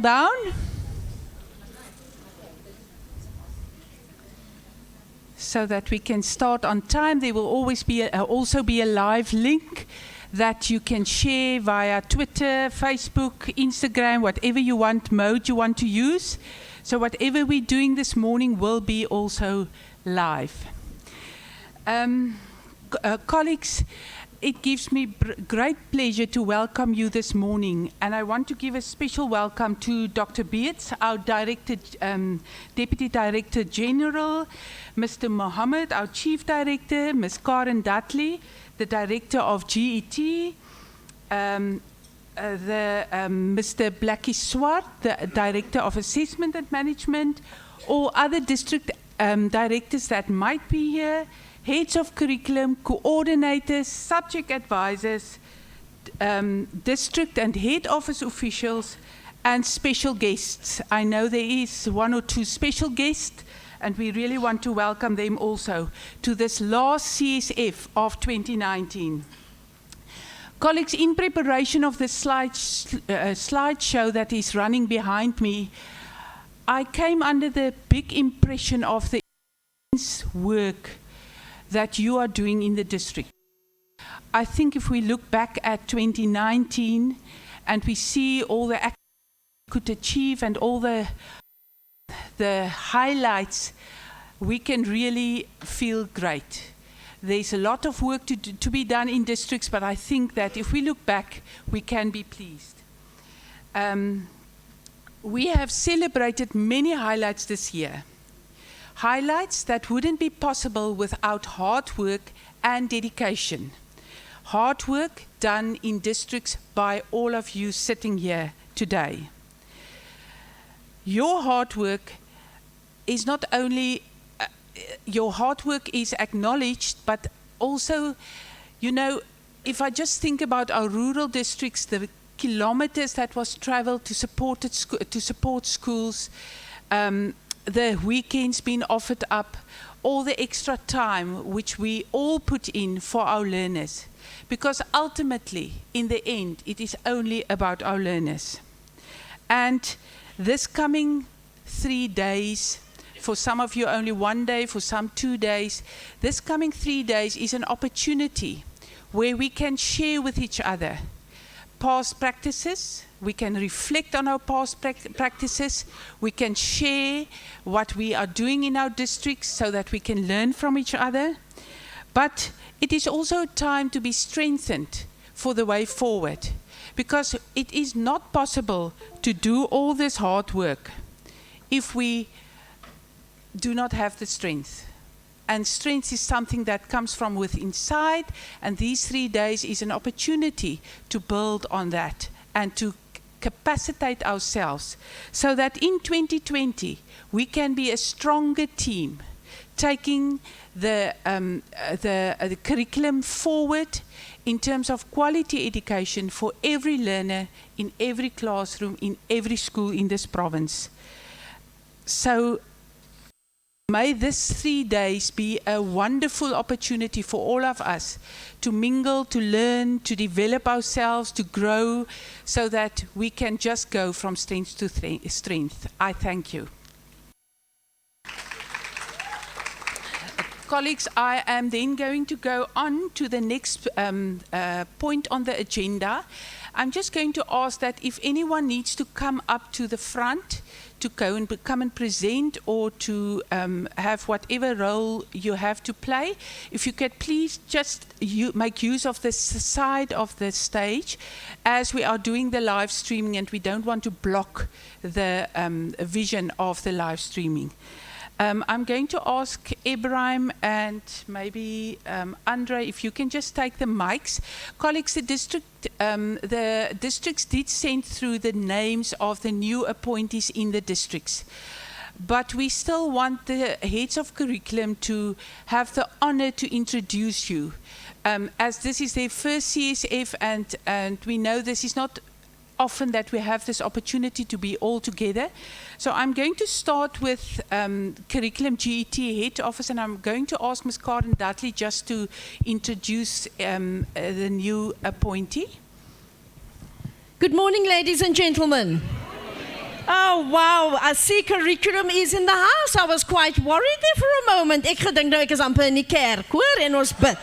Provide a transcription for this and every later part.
Down. So that we can start on time. There will always be also be a live link that you can share via Twitter, Facebook, Instagram, whatever you want, mode you want to use. So whatever we're doing this morning will be also live. Colleagues, it gives me great pleasure to welcome you this morning, and I want to give a special welcome to Dr. Beets, our Deputy Director General, Mr. Mohammed, our Chief Director, Ms. Karen Dudley, the Director of GET, Mr. Blackie Swart, the Director of Assessment and Management, or other district directors that might be here, heads of curriculum, coordinators, subject advisors, district and head office officials, and special guests. I know there is one or two special guests, and we really want to welcome them also to this last CSF of 2019. Colleagues, in preparation of the slideshow that is running behind me, I came under the big impression of the immense work that you are doing in the district. I think if we look back at 2019 and we see all the actions we could achieve and all the highlights, we can really feel great. There's a lot of work to be done in districts, but I think that if we look back, we can be pleased. We have celebrated many highlights this year. Highlights that wouldn't be possible without hard work and dedication. Hard work done in districts by all of you sitting here today. Your hard work is not only, your hard work is acknowledged, but also, you know, if I just think about our rural districts, the kilometers that was traveled to support schools, the weekends being offered up, all the extra time which we all put in for our learners. Because ultimately, in the end, it is only about our learners. And this coming 3 days, for some of you only 1 day, for some 2 days, this coming 3 days is an opportunity where we can share with each other past practices. We can reflect on our past practices. We can share what we are doing in our districts so that we can learn from each other. But it is also a time to be strengthened for the way forward, because it is not possible to do all this hard work if we do not have the strength. And strength is something that comes from within inside, and these 3 days is an opportunity to build on that and to capacitate ourselves so that in 2020 we can be a stronger team, taking the curriculum forward in terms of quality education for every learner in every classroom, in every school in this province. So may this 3 days be a wonderful opportunity for all of us to mingle, to learn, to develop ourselves, to grow, so that we can just go from strength to strength. I thank you. Colleagues, I am then going to go on to the next point on the agenda. I'm just going to ask that if anyone needs to come up to the front to come and present, or to have whatever role you have to play, if you could please just make use of the side of the stage, as we are doing the live streaming and we don't want to block the vision of the live streaming. I'm going to ask Ibrahim and maybe Andre, if you can just take the mics. Colleagues, the districts did send through the names of the new appointees in the districts. But we still want the heads of curriculum to have the honor to introduce you. As this is their first CSF, and we know this is not often that we have this opportunity to be all together. So I'm going to start with Curriculum GET Head Office, and I'm going to ask Ms. Karen Dudley just to introduce the new appointee. Good morning, ladies and gentlemen. wow. I see curriculum is in the house. I was quite worried there for a moment. Ek gedink nou ek is amper in die kerk, hoor, en ons bid.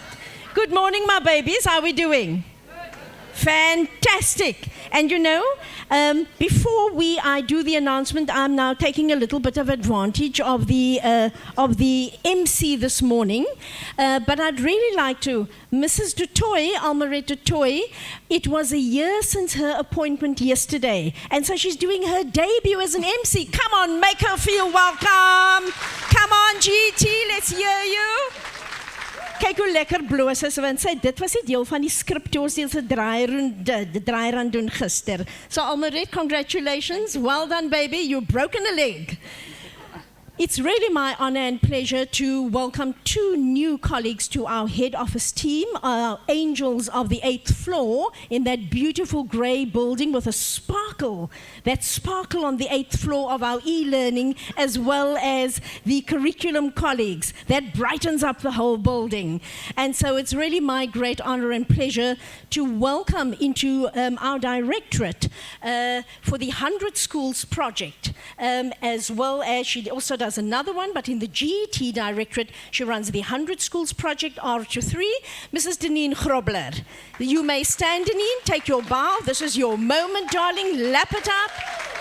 Good morning, my babies. How are we doing? Fantastic. And you know, before I do the announcement, I'm now taking a little bit of advantage of the MC this morning. But I'd really like to, Mrs. Dutoy, Almaret Dutoy, it was a year since her appointment yesterday. And so she's doing her debut as an MC. Come on, make her feel welcome. Come on, GT, let's hear you. Kyk hoe lekker bloos is, want sy, dit was die deel van die skrip toe ons die draairand doen gister. So Almaret, congratulations, well done baby, you've broken a leg. It's really my honor and pleasure to welcome 2 new colleagues to our head office team, our angels of the 8th floor in that beautiful grey building with a sparkle, that sparkle on the 8th floor of our e-learning, as well as the curriculum colleagues that brightens up the whole building. And so it's really my great honor and pleasure to welcome into our directorate for the 100 Schools project, as well as she also does another one, but in the GET directorate, she runs the 100 Schools project, R23, Mrs. Deneen Grobler. You may stand, Deneen, take your bow. This is your moment, darling. Lap it up.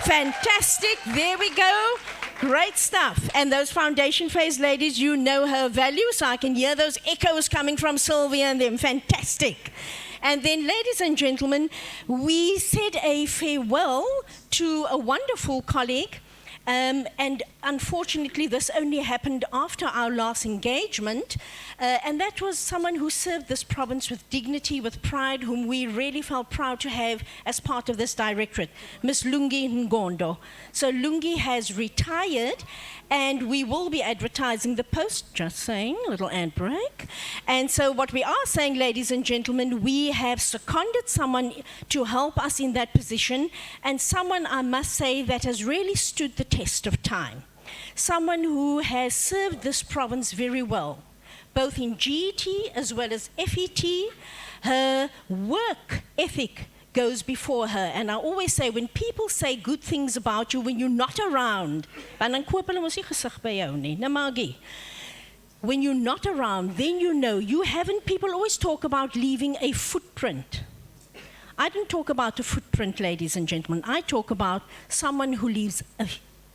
Fantastic. There we go. Great stuff. And those foundation phase ladies, you know her value, so I can hear those echoes coming from Sylvia and them. Fantastic. And then, ladies and gentlemen, we said a farewell to a wonderful colleague. And unfortunately, this only happened after our last engagement. And that was someone who served this province with dignity, with pride, whom we really felt proud to have as part of this directorate, Ms. Lungi Ngondo. So Lungi has retired, and we will be advertising the post, just saying, little ad break. And so what we are saying, ladies and gentlemen, we have seconded someone to help us in that position, and someone, I must say, that has really stood the test of time. Someone who has served this province very well, both in GET as well as FET. Her work ethic goes before her. And I always say, when people say good things about you when you're not around, when you're not around, then you know you haven't, people always talk about leaving a footprint. I don't talk about a footprint, ladies and gentlemen. I talk about someone who leaves a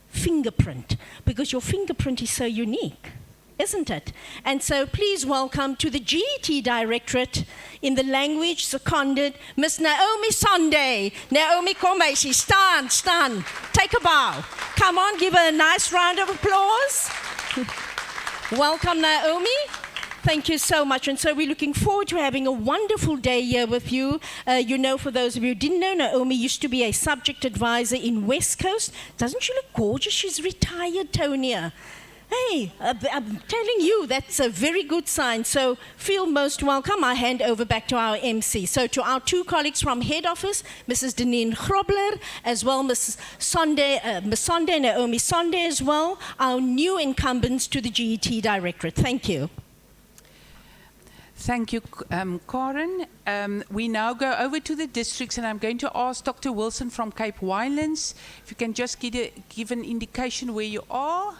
fingerprint, because your fingerprint is so unique, isn't it? And so please welcome to the GET Directorate, in the language seconded, Miss Naomi Sunday. Naomi, kom meisie, staan. Take a bow. Come on, give her a nice round of applause. Welcome, Naomi. Thank you so much. And so we're looking forward to having a wonderful day here with you. You know, for those of you who didn't know, Naomi used to be a subject advisor in West Coast. Doesn't she look gorgeous? She's retired, Tonia. Hey, I'm telling you, that's a very good sign. So feel most welcome. I hand over back to our MC. So to our 2 colleagues from head office, Mrs. Deneen Grobler, as well Ms. Sonde, Naomi Sonde as well, our new incumbents to the GET Directorate. Thank you. Thank you, Karen. We now go over to the districts, and I'm going to ask Dr. Wilson from Cape Winelands if you can just give an indication where you are.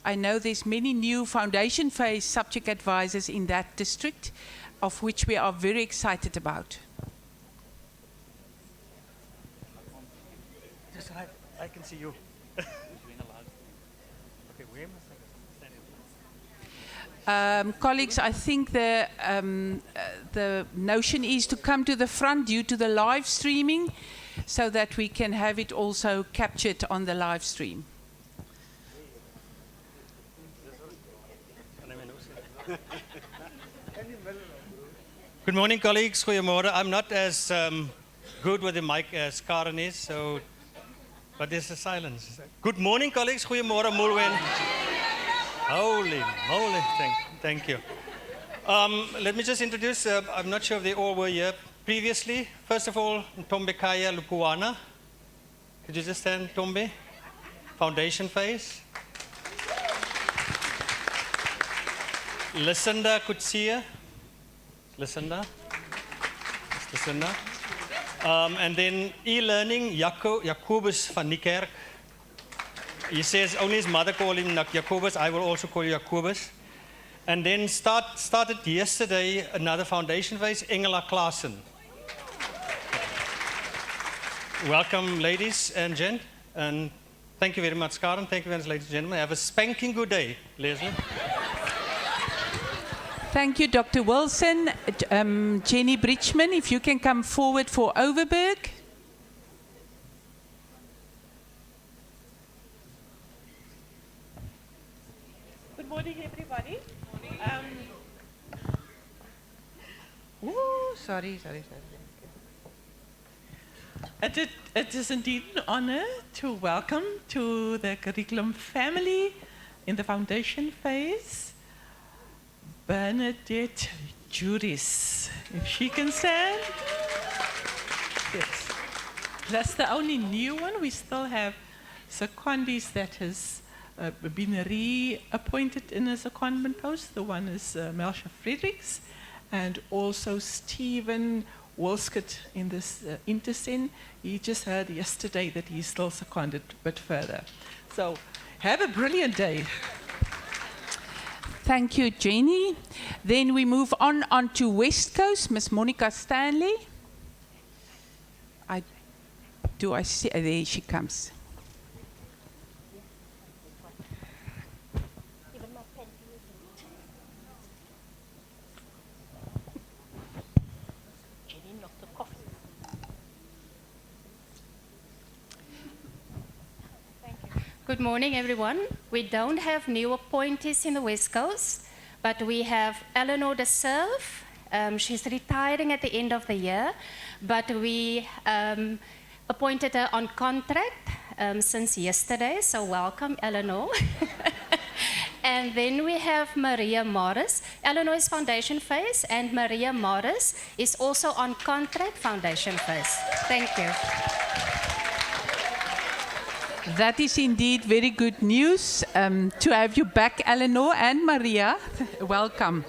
I know there's many new foundation phase subject advisors in that district, of which we are very excited about. Just I can see you. Okay, where must I stand? Colleagues, I think the notion is to come to the front due to the live streaming, so that we can have it also captured on the live stream. Good morning, colleagues. Goeiemorgen. I'm not as good with the mic as Karen is, so, but there's a silence. Good morning, colleagues. Goeiemorgen, Mulwen. Holy moly, thank you. Let me just introduce, I'm not sure if they all were here previously. First of all, Tombe Kaya Lupuana. Could you just stand, Tombe? Foundation phase. Lucinda Kutsia. Lucinda. Lucinda. And then e-learning, Jacobus van Niekerk. He says only his mother called him Jacobus. I will also call you Jacobus. And then started yesterday another foundation phase, Engela Klaassen. Welcome, ladies and gent. And thank you very much, Karen. Thank you very much, ladies and gentlemen. Have a spanking good day, Leslie. Thank you, Dr. Wilson. Jenny Bridgman, if you can come forward for Overberg. Good morning, everybody. Sorry. It is indeed an honor to welcome to the curriculum family in the foundation phase, Bernadette Juris. If she can stand. Yes. That's the only new one. We still have secondees that has been reappointed in a secondment post. The one is Melsha Fredericks, and also Stephen Wolskett in this intersen. He just heard yesterday that he's still seconded a bit further. So have a brilliant day. Thank you, Jenny. Then we move on to West Coast, Miss Monica Stanley. I see? There she comes. Good morning, everyone. We don't have new appointees in the West Coast, but we have Eleanor de Serve. She's retiring at the end of the year, but we appointed her on contract since yesterday, so welcome, Eleanor. And then we have Maria Morris. Eleanor is foundation phase, and Maria Morris is also on contract foundation phase. Thank you. That is indeed very good news to have you back, Eleanor and Maria. Welcome.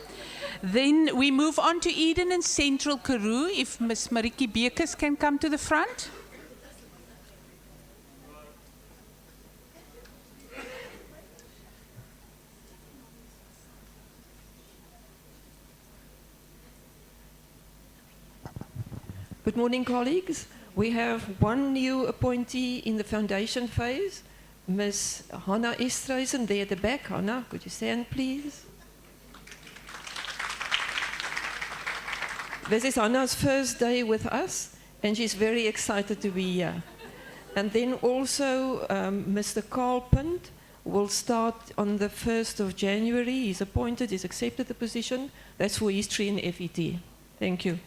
Then we move on to Eden and Central Karoo. If Miss Mariki Bekes can come to the front. Good morning, colleagues. We have one new appointee in the foundation phase, Ms. Hannah Estreisen, there at the back. Hannah, could you stand, please? This is Hannah's first day with us, and she's very excited to be here. And then also Mr. Carl Punt will start on the 1st of January. He's appointed, he's accepted the position. That's for history and FET. Thank you.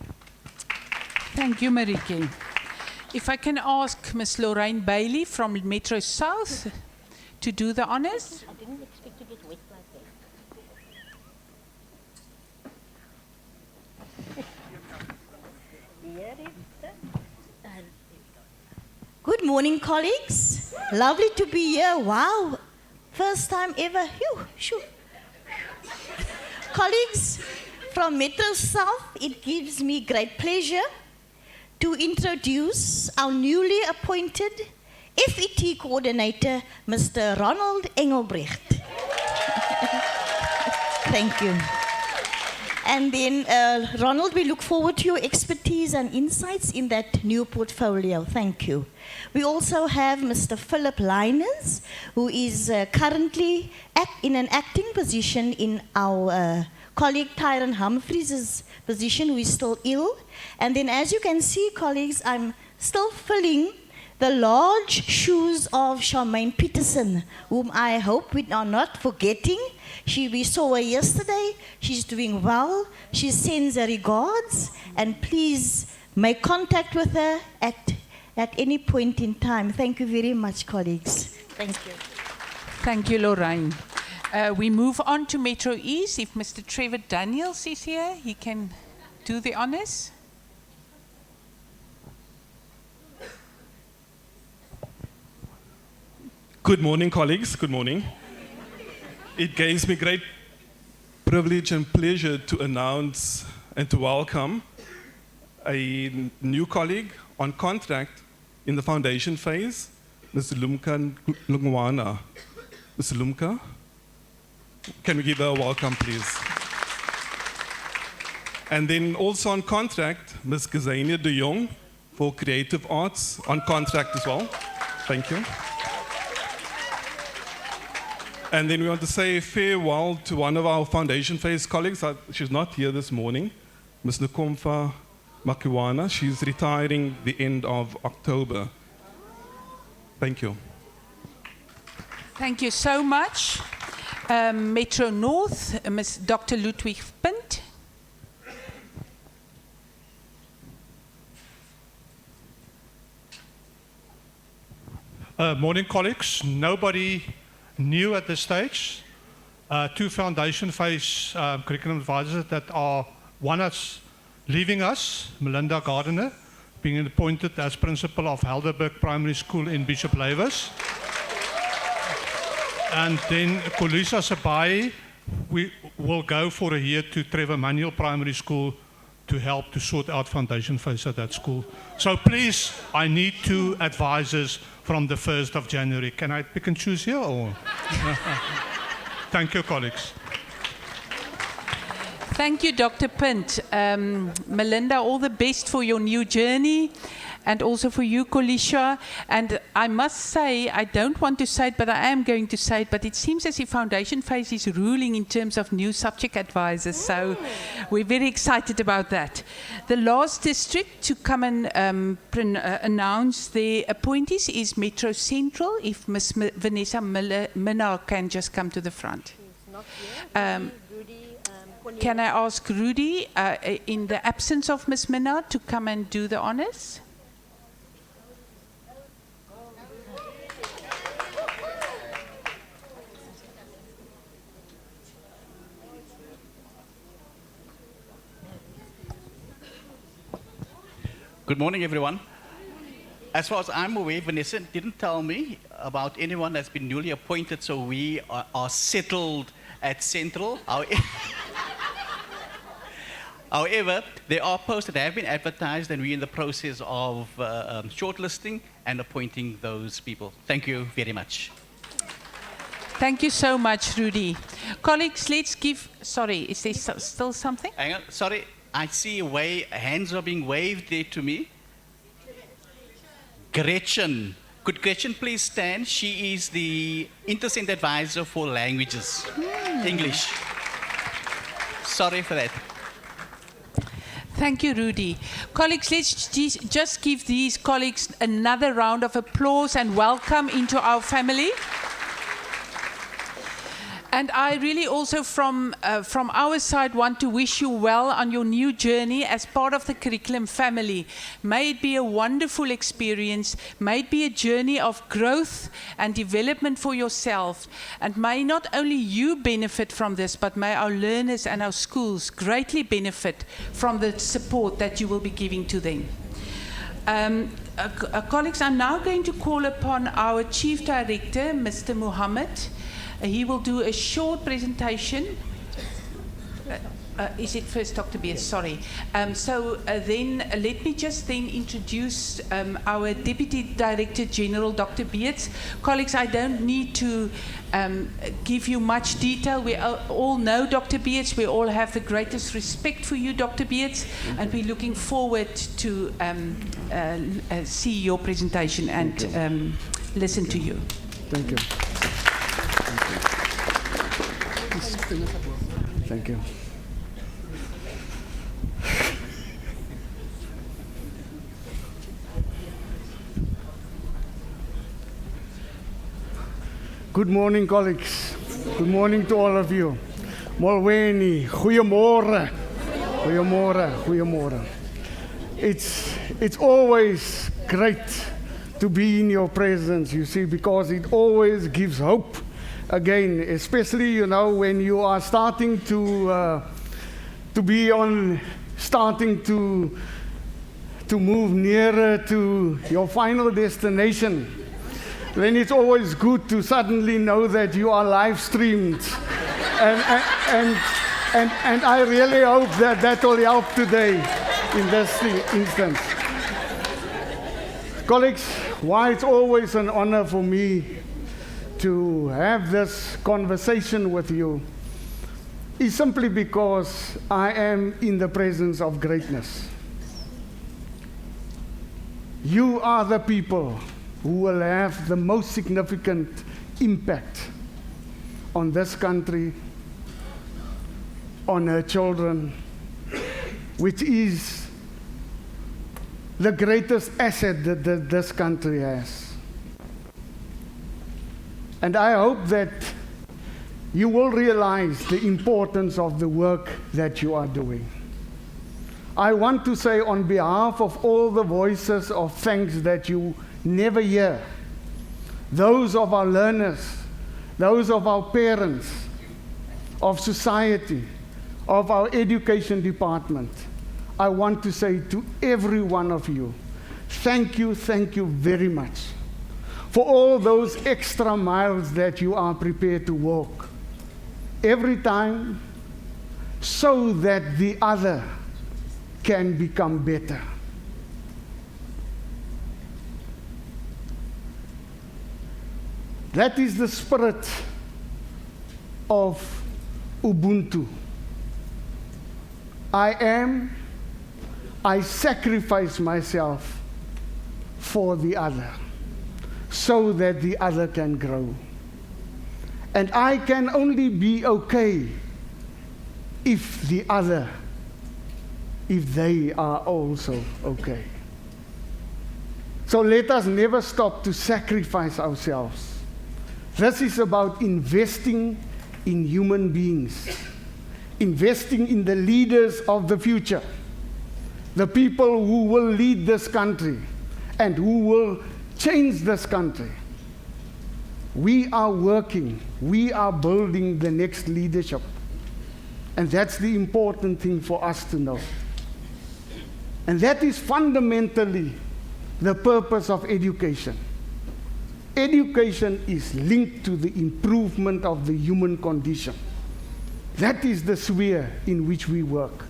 Thank you, Mariki. If I can ask Ms. Lorraine Bailey from Metro South to do the honors. I didn't expect to get wet like that. Good morning, colleagues. Lovely to be here. Wow. First time ever. Phew. Colleagues from Metro South, it gives me great pleasure to introduce our newly appointed FET coordinator, Mr. Ronald Engelbrecht. Thank you. And then, Ronald, we look forward to your expertise and insights in that new portfolio. Thank you. We also have Mr. Philip Liners, who is currently in an acting position in our colleague Tyron Humphreys' position, who is still ill. And then, as you can see, colleagues, I'm still filling the large shoes of Charmaine Peterson, whom I hope we are not forgetting. We saw her yesterday. She's doing well. She sends her regards. And please make contact with her at any point in time. Thank you very much, colleagues. Thank you. Thank you, Lorraine. We move on to Metro East. If Mr. Trevor Daniels is here, he can do the honors. Good morning, colleagues. Good morning. It gives me great privilege and pleasure to announce and to welcome a new colleague On contract, in the foundation phase, Mr. Lumka Lungwana. Mr. Lumka, can we give her a welcome, please? And then also on contract, Ms. Gezania de Jong for Creative Arts, on contract as well. Thank you. And then we want to say farewell to one of our foundation phase colleagues. She's not here this morning, Ms. Nkomfa Makiwana. She's retiring the end of October. Thank you. Thank you so much. Metro North, Ms. Dr. Ludwig Punt. Morning, colleagues. Nobody new at this stage. Two foundation phase curriculum advisors that are, one is leaving us, Melinda Gardiner, being appointed as principal of Helderberg Primary School in Bishop Lavis. And then Kolisa Sabai, we will go for a year to Trevor Manuel Primary School to help to sort out foundation phase at that school. So please, I need two advisors from the 1st of January. Can I pick and choose here? Or? Thank you, colleagues. Thank you, Dr. Punt. Melinda, all the best for your new journey, and also for you, Kolisha. And I must say, I don't want to say it, but I am going to say it, but it seems as if foundation phase is ruling in terms of new subject advisors. So we're very excited about that. The last district to come and announce their appointees is Metro Central. If Ms. Vanessa Minnar can just come to the front. Can I ask Rudy, in the absence of Ms. Minnar, to come and do the honors? Good morning, everyone. As far as I'm aware, Vanessa didn't tell me about anyone that's been newly appointed, so we are settled at Central. However, there are posts that have been advertised, and we're in the process of shortlisting and appointing those people. Thank you very much. Thank you so much, Rudy. Colleagues, let's give... Sorry, is there still something? Hang on, sorry. I see hands are being waved there to me. Gretchen. Could Gretchen please stand? She is the Intercent Advisor for Languages, English. Sorry for that. Thank you, Rudy. Colleagues, let's just give these colleagues another round of applause and welcome into our family. And I really also, from our side, want to wish you well on your new journey as part of the curriculum family. May it be a wonderful experience. May it be a journey of growth and development for yourself. And may not only you benefit from this, but may our learners and our schools greatly benefit from the support that you will be giving to them. Colleagues, I'm now going to call upon our Chief Director, Mr. Muhammad. He will do a short presentation. Is it first Dr. Beers? Sorry. Then let me just then introduce our Deputy Director General, Dr. Beers. Colleagues, I don't need to give you much detail. We all know Dr. Beers. We all have the greatest respect for you, Dr. Beers, and we're looking forward to see your presentation and listen to you. Thank you. Thank you. Good morning, colleagues. Good morning to all of you. Molweni, goeiemorgen. Goeiemorgen, goeiemorgen. It's always great to be in your presence, you see, because it always gives hope. Again, especially, you know, when you are starting to move nearer to your final destination, then it's always good to suddenly know that you are live streamed. and I really hope that will help today in this instance. Colleagues, why it's always an honor for me to have this conversation with you is simply because I am in the presence of greatness. You are the people who will have the most significant impact on this country, on her children, which is the greatest asset that this country has. And I hope that you will realize the importance of the work that you are doing. I want to say on behalf of all the voices of thanks that you never hear, those of our learners, those of our parents, of society, of our education department, I want to say to every one of you, thank you very much for all those extra miles that you are prepared to walk every time so that the other can become better. That is the spirit of Ubuntu. I sacrifice myself for the other so that the other can grow. And I can only be okay if the other, if they are also okay. So let us never stop to sacrifice ourselves. This is about investing in human beings, investing in the leaders of the future, the people who will lead this country and who will change this country. We are working, we are building the next leadership. And that's the important thing for us to know. And that is fundamentally the purpose of education. Education is linked to the improvement of the human condition. That is the sphere in which we work.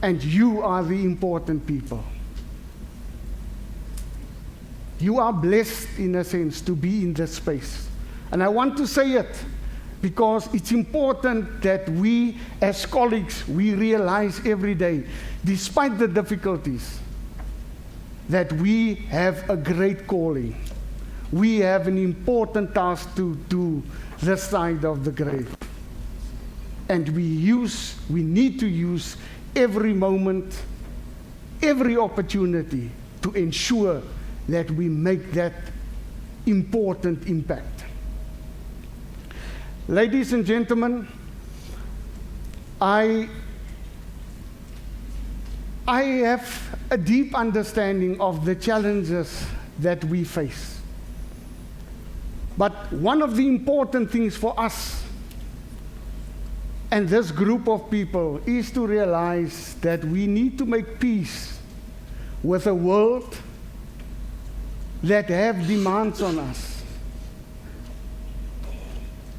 And you are the important people. You are blessed, in a sense, to be in this space. And I want to say it because it's important that we, as colleagues, we realize every day, despite the difficulties, that we have a great calling. We have an important task to do this side of the grave. And we need to use every moment, every opportunity to ensure that we make that important impact. Ladies and gentlemen, I have a deep understanding of the challenges that we face. But one of the important things for us and this group of people is to realize that we need to make peace with a world that have demands on us.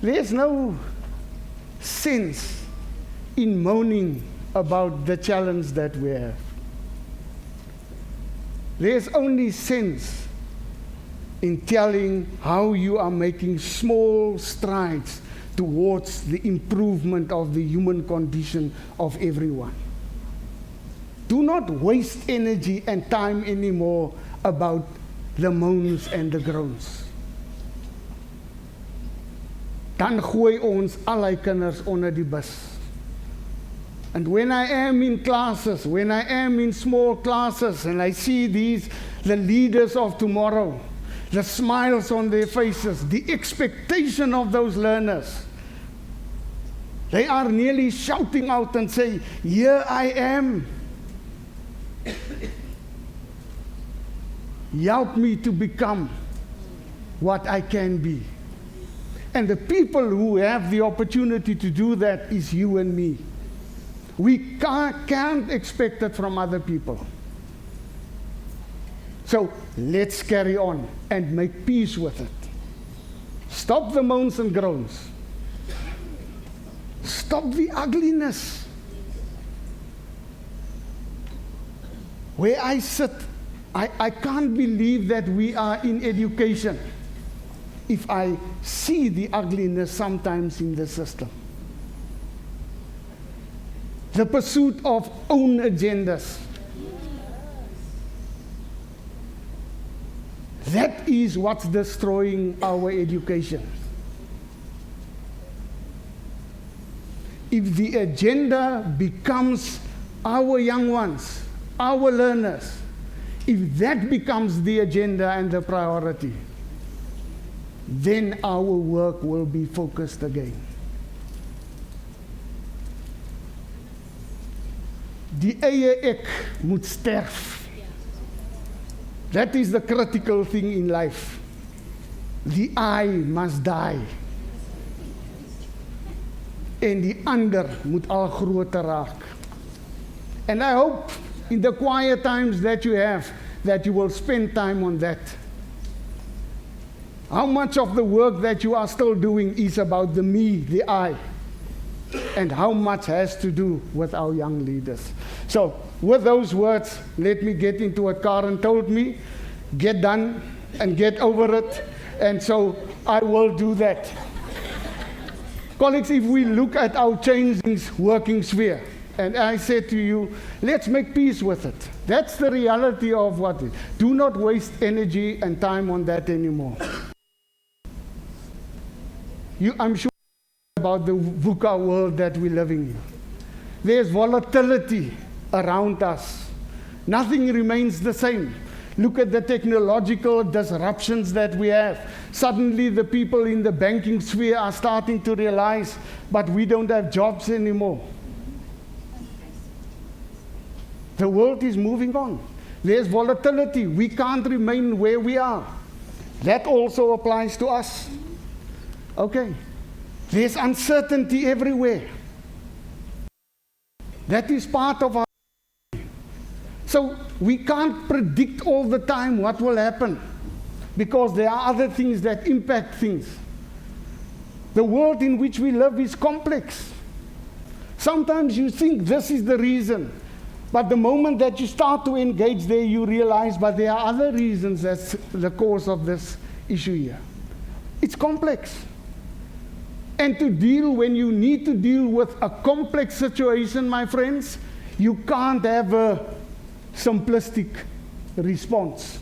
There's no sense in moaning about the challenge that we have. There's only sense in telling how you are making small strides towards the improvement of the human condition of everyone. Do not waste energy and time anymore about the moans and the groans. Dan gooi ons allei kinders onder die bus. And when I am in classes, when I am in small classes, and I see the leaders of tomorrow, the smiles on their faces, the expectation of those learners, they are nearly shouting out and saying, "Here I am. Help me to become what I can be." And the people who have the opportunity to do that is you and me. We can't expect it from other people. So let's carry on and make peace with it. Stop the moans and groans. Stop the ugliness. Where I sit I can't believe that we are in education if I see the ugliness sometimes in the system. The pursuit of own agendas. That is what's destroying our education. If the agenda becomes our young ones, our learners, if that becomes the agenda and the priority, then our work will be focused again. Die eie ek moet sterf. That is the critical thing in life. The I must die. En die ander moet al groter raak. And I hope in the quiet times that you have, that you will spend time on that. How much of the work that you are still doing is about the me, the I, and how much has to do with our young leaders. So, with those words, let me get into what Karen told me. Get done and get over it. And so, I will do that. Colleagues, if we look at our changing working sphere, and I said to you, let's make peace with it. That's the reality of what it is. Do not waste energy and time on that anymore. I'm sure about the VUCA world that we're living in. There's volatility around us. Nothing remains the same. Look at the technological disruptions that we have. Suddenly the people in the banking sphere are starting to realize, but we don't have jobs anymore. The world is moving on. There's volatility. We can't remain where we are. That also applies to us. Okay. There's uncertainty everywhere. That is part of our. So we can't predict all the time what will happen, because there are other things that impact things. The world in which we live is complex. Sometimes you think this is the reason, but the moment that you start to engage there, you realize, but there are other reasons that's the cause of this issue here. It's complex. And to deal, when you need to deal with a complex situation, my friends, you can't have a simplistic response.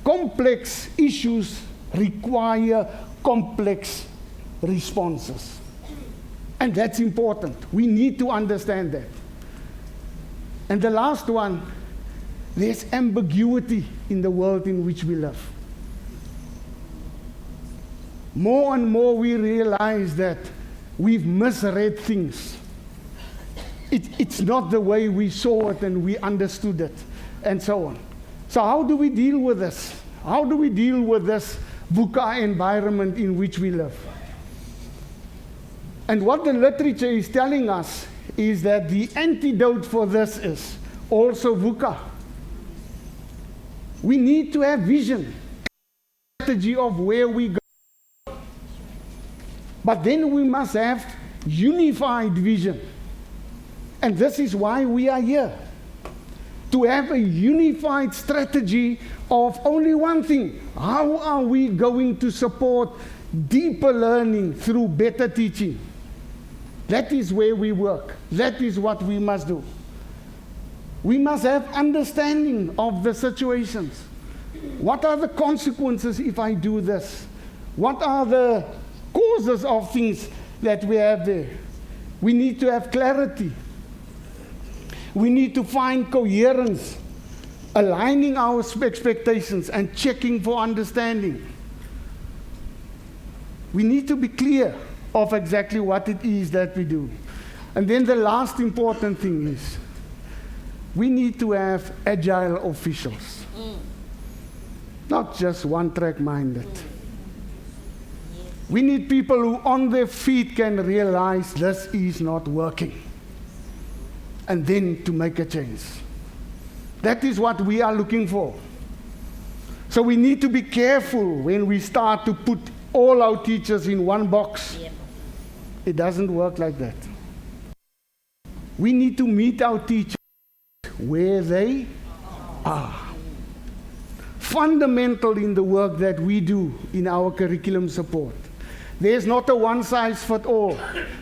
Complex issues require complex responses. And that's important. We need to understand that. And the last one, there's ambiguity in the world in which we live. More and more we realize that we've misread things. It's not the way we saw it and we understood it, and so on. So how do we deal with this? How do we deal with this VUCA environment in which we live? And what the literature is telling us is that the antidote for this is also VUCA. We need to have vision, strategy of where we go. But then we must have unified vision. And this is why we are here. To have a unified strategy of only one thing. How are we going to support deeper learning through better teaching? That is where we work. That is what we must do. We must have understanding of the situations. What are the consequences if I do this? What are the causes of things that we have there? We need to have clarity. We need to find coherence, aligning our expectations and checking for understanding. We need to be clear of exactly what it is that we do. And then the last important thing is, we need to have agile officials. Not just one-track minded. We need people who on their feet can realize this is not working, and then to make a change. That is what we are looking for. So we need to be careful when we start to put all our teachers in one box. Yep. It doesn't work like that. We need to meet our teachers where they are. fundamental in the work that we do in our curriculum support. There's not a one-size-fits-all.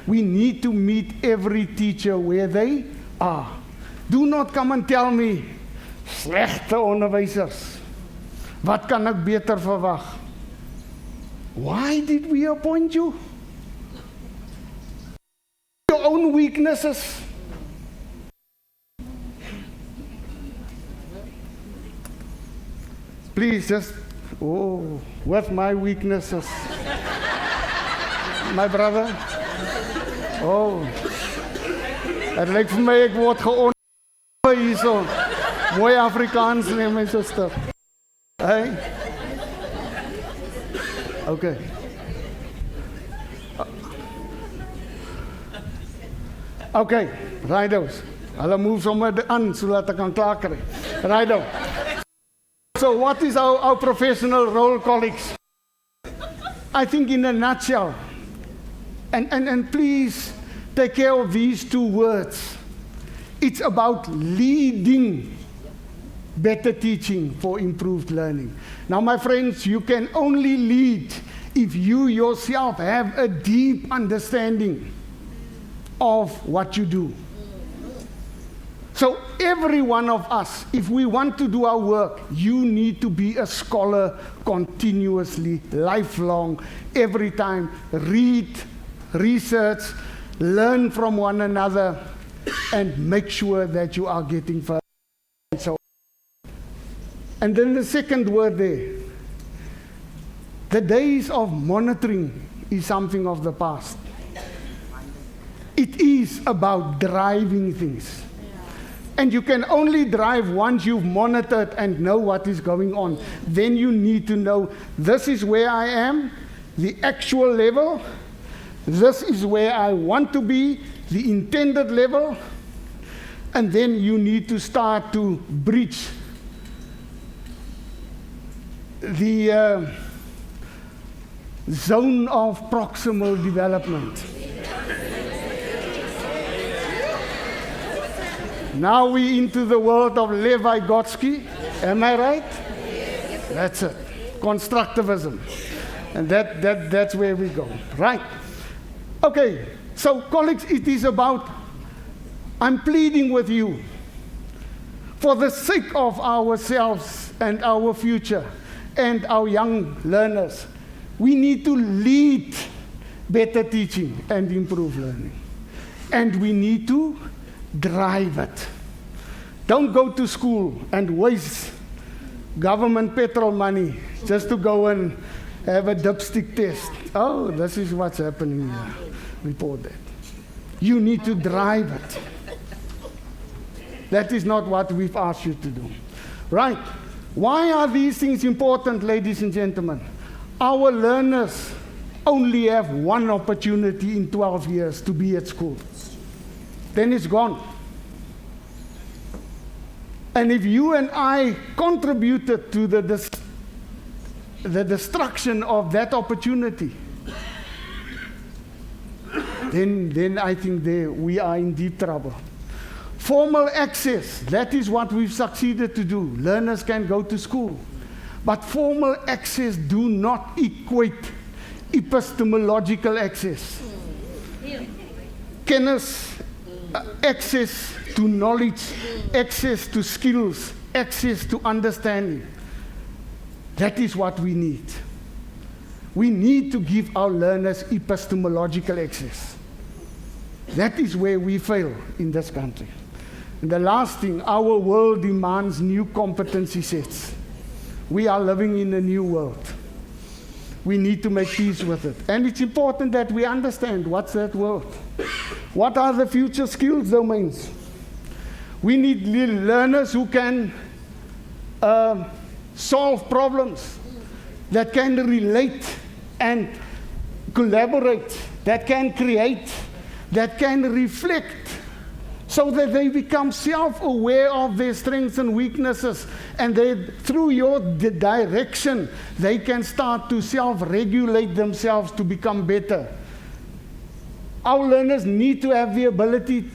We need to meet every teacher where they are. Do not come and tell me, slegte onderwysers, wat kan ek beter verwag? Why did we appoint you? Your own weaknesses. Please just, with my weaknesses. My brother. Het lyk vir my ek word geonderwys hierso. Mooi Afrikaans, nee, my suster. Hey? Okay. Okay, righto. Hulle move sommer aan sodat ek kan klaar kry. Righto. So what is our professional role, colleagues? I think in a nutshell, and please take care of these two words. It's about leading better teaching for improved learning. Now, my friends, you can only lead if you yourself have a deep understanding of what you do. So every one of us, if we want to do our work, you need to be a scholar continuously, lifelong, every time. Read, research, learn from one another, and make sure that you are getting further. And then the second word there, the days of monitoring is something of the past. It is about driving things. And you can only drive once you've monitored and know what is going on. Then you need to know, this is where I am, the actual level. This is where I want to be, the intended level. And then you need to start to breach the zone of proximal development. Now we're into the world of Lev Vygotsky. Am I right? Yes. That's it. Constructivism. And that's where we go. Right. Okay. So, colleagues, it is about, I'm pleading with you, for the sake of ourselves and our future and our young learners, we need to lead better teaching and improve learning. And we need to drive it. Don't go to school and waste government petrol money just to go and have a dipstick test. Oh, this is what's happening here. Report that. You need to drive it. That is not what we've asked you to do. Right. Why are these things important, ladies and gentlemen? Our learners only have one opportunity in 12 years to be at school. Then it's gone. And if you and I contributed to the destruction of that opportunity, then I think we are in deep trouble. Formal access, that is what we've succeeded to do. Learners can go to school. But formal access do not equate epistemological access. Kennis, access to knowledge, access to skills, access to understanding. That is what we need. We need to give our learners epistemological access. That is where we fail in this country. And the last thing, our world demands new competency sets. We are living in a new world. We need to make peace with it. And it's important that we understand what's that world. What are the future skills domains? We need learners who can solve problems, that can relate and collaborate, that can create, that can reflect, so that they become self-aware of their strengths and weaknesses, and through your direction, they can start to self-regulate themselves to become better. Our learners need to have the ability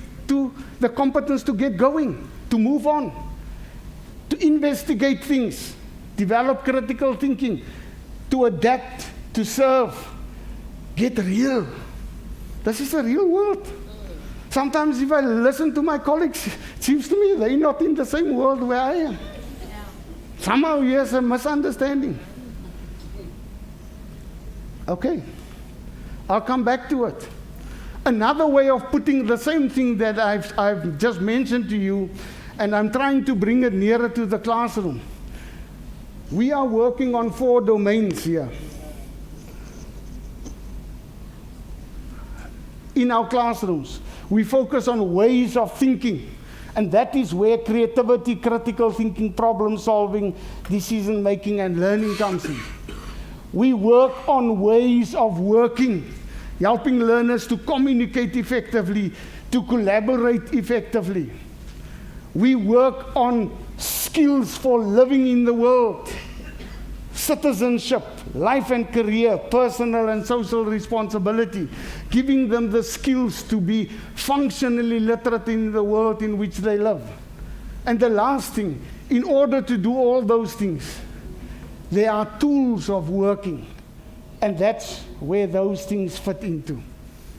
the competence to get going, to move on, to investigate things, develop critical thinking, to adapt, to serve, get real. This is a real world. Sometimes if I listen to my colleagues, it seems to me they're not in the same world where I am. Somehow here's a misunderstanding. Okay, I'll come back to it. Another way of putting the same thing that I've just mentioned to you, and I'm trying to bring it nearer to the classroom. We are working on 4 domains here. In our classrooms, we focus on ways of thinking, and that is where creativity, critical thinking, problem solving, decision making, and learning comes in. We work on ways of working, helping learners to communicate effectively, to collaborate effectively. We work on skills for living in the world, citizenship, life and career, personal and social responsibility, giving them the skills to be functionally literate in the world in which they live. And the last thing, in order to do all those things, there are tools of working, and that's where those things fit into.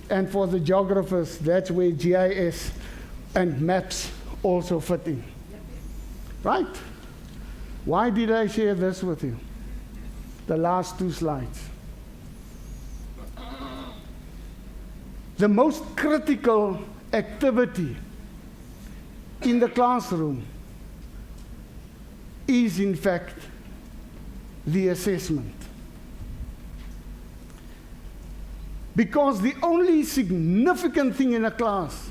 And for the geographers, that's where GIS and maps also fit in. Right? Why did I share this with you? The last 2 slides. The most critical activity in the classroom is, in fact, the assessment. Because the only significant thing in a class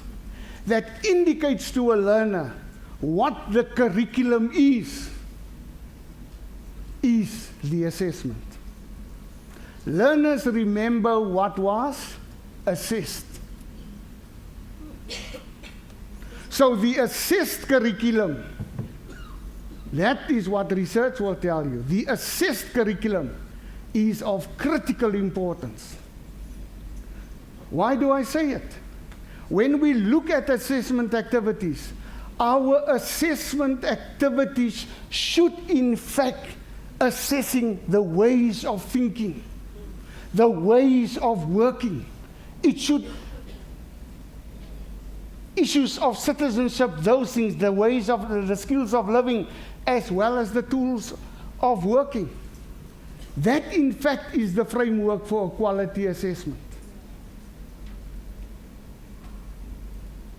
that indicates to a learner what the curriculum is the assessment. Learners remember what was assessed. So the assessed curriculum, that is what research will tell you. The assessed curriculum is of critical importance. Why do I say it? When we look at assessment activities, our assessment activities should in fact assessing the ways of thinking, the ways of working. It should, issues of citizenship, those things, the ways of, the skills of living, as well as the tools of working. That in fact is the framework for a quality assessment.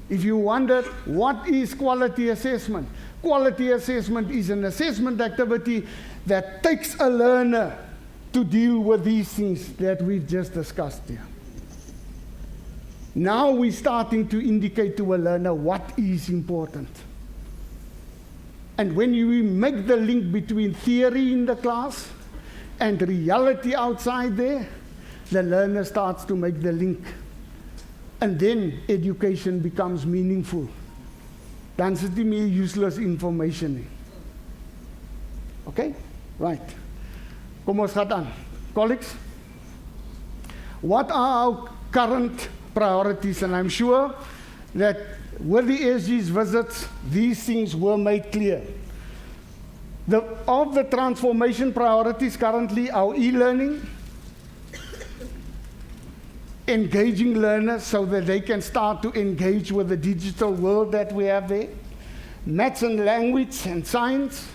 If you wondered, what is quality assessment? Quality assessment is an assessment activity that takes a learner to deal with these things that we've just discussed here. Now we're starting to indicate to a learner what is important. And when we make the link between theory in the class and reality outside there, the learner starts to make the link. And then education becomes meaningful. Dan sit nie meer useless information nie. Okay? Right. Kom ons gaan aan. Colleagues, what are our current priorities? And I'm sure that with the SG's visits, these things were made clear. Of the transformation priorities currently, our e-learning, engaging learners so that they can start to engage with the digital world that we have there, maths and language and science,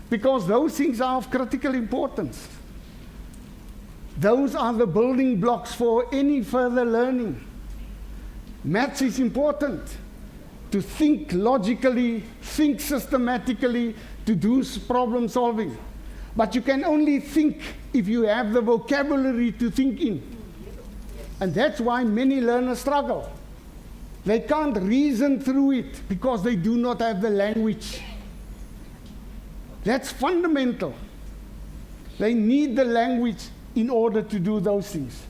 because those things are of critical importance. Those are the building blocks for any further learning. Maths is important to think logically, think systematically, to do problem solving. But you can only think if you have the vocabulary to think in. And that's why many learners struggle. They can't reason through it because they do not have the language. That's fundamental. They need the language in order to do those things.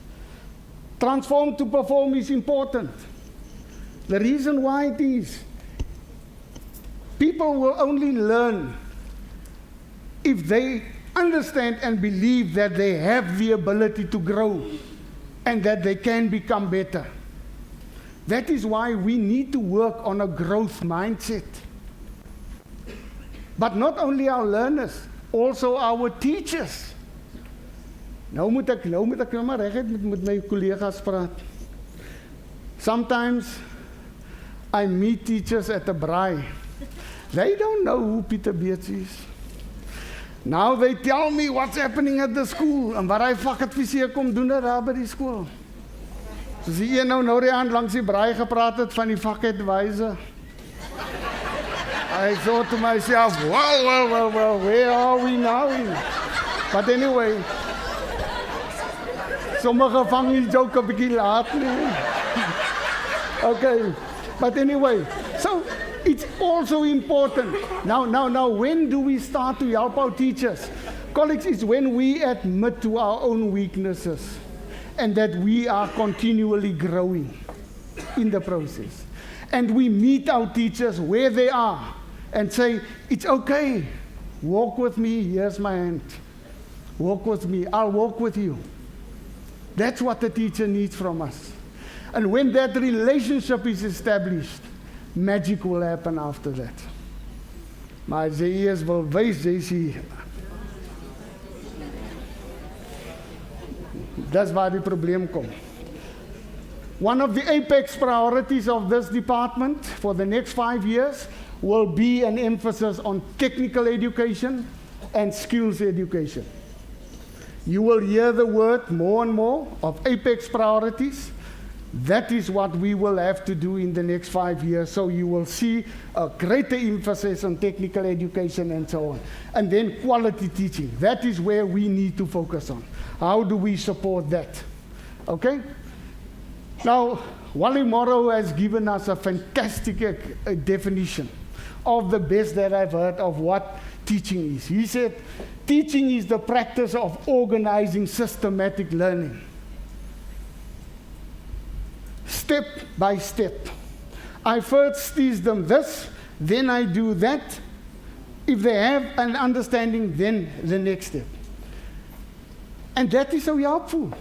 Transform to perform is important. The reason why it is, people will only learn if they understand and believe that they have the ability to grow and that they can become better. That is why we need to work on a growth mindset. But not only our learners, also our teachers. Nou moet ek maar reguit met my collega's praat. Sometimes I meet teachers at a braai. They don't know who Peter Beets is. Now they tell me what's happening at the school en wat hy vakadviseer kom doen daar by die skool. Soos die een nou die aand langs die braai gepraat het van die vakadvisor. I thought to myself, well, where are we now? But anyway, sommige vang die joke 'n bietjie laat nie. Okay, but anyway, so it's also important. Now, when do we start to help our teachers? Colleagues, it's when we admit to our own weaknesses and that we are continually growing in the process. And we meet our teachers where they are and say, it's okay, walk with me, here's my hand. Walk with me, I'll walk with you. That's what the teacher needs from us. And when that relationship is established, magic will happen after that. Maar as jy eers wil wys, jy sê, dis waar die probleem kom. One of the apex priorities of this department for the next 5 years will be an emphasis on technical education and skills education. You will hear the word more and more of apex priorities. That is what we will have to do in the next 5 years. So you will see a greater emphasis on technical education and so on. And then quality teaching. That is where we need to focus on. How do we support that? Okay? Now, Wally Morrow has given us a fantastic definition of the best that I've heard of what teaching is. He said, teaching is the practice of organizing systematic learning. Step by step. I first teach them this, then I do that. If they have an understanding, then the next step. And that is so helpful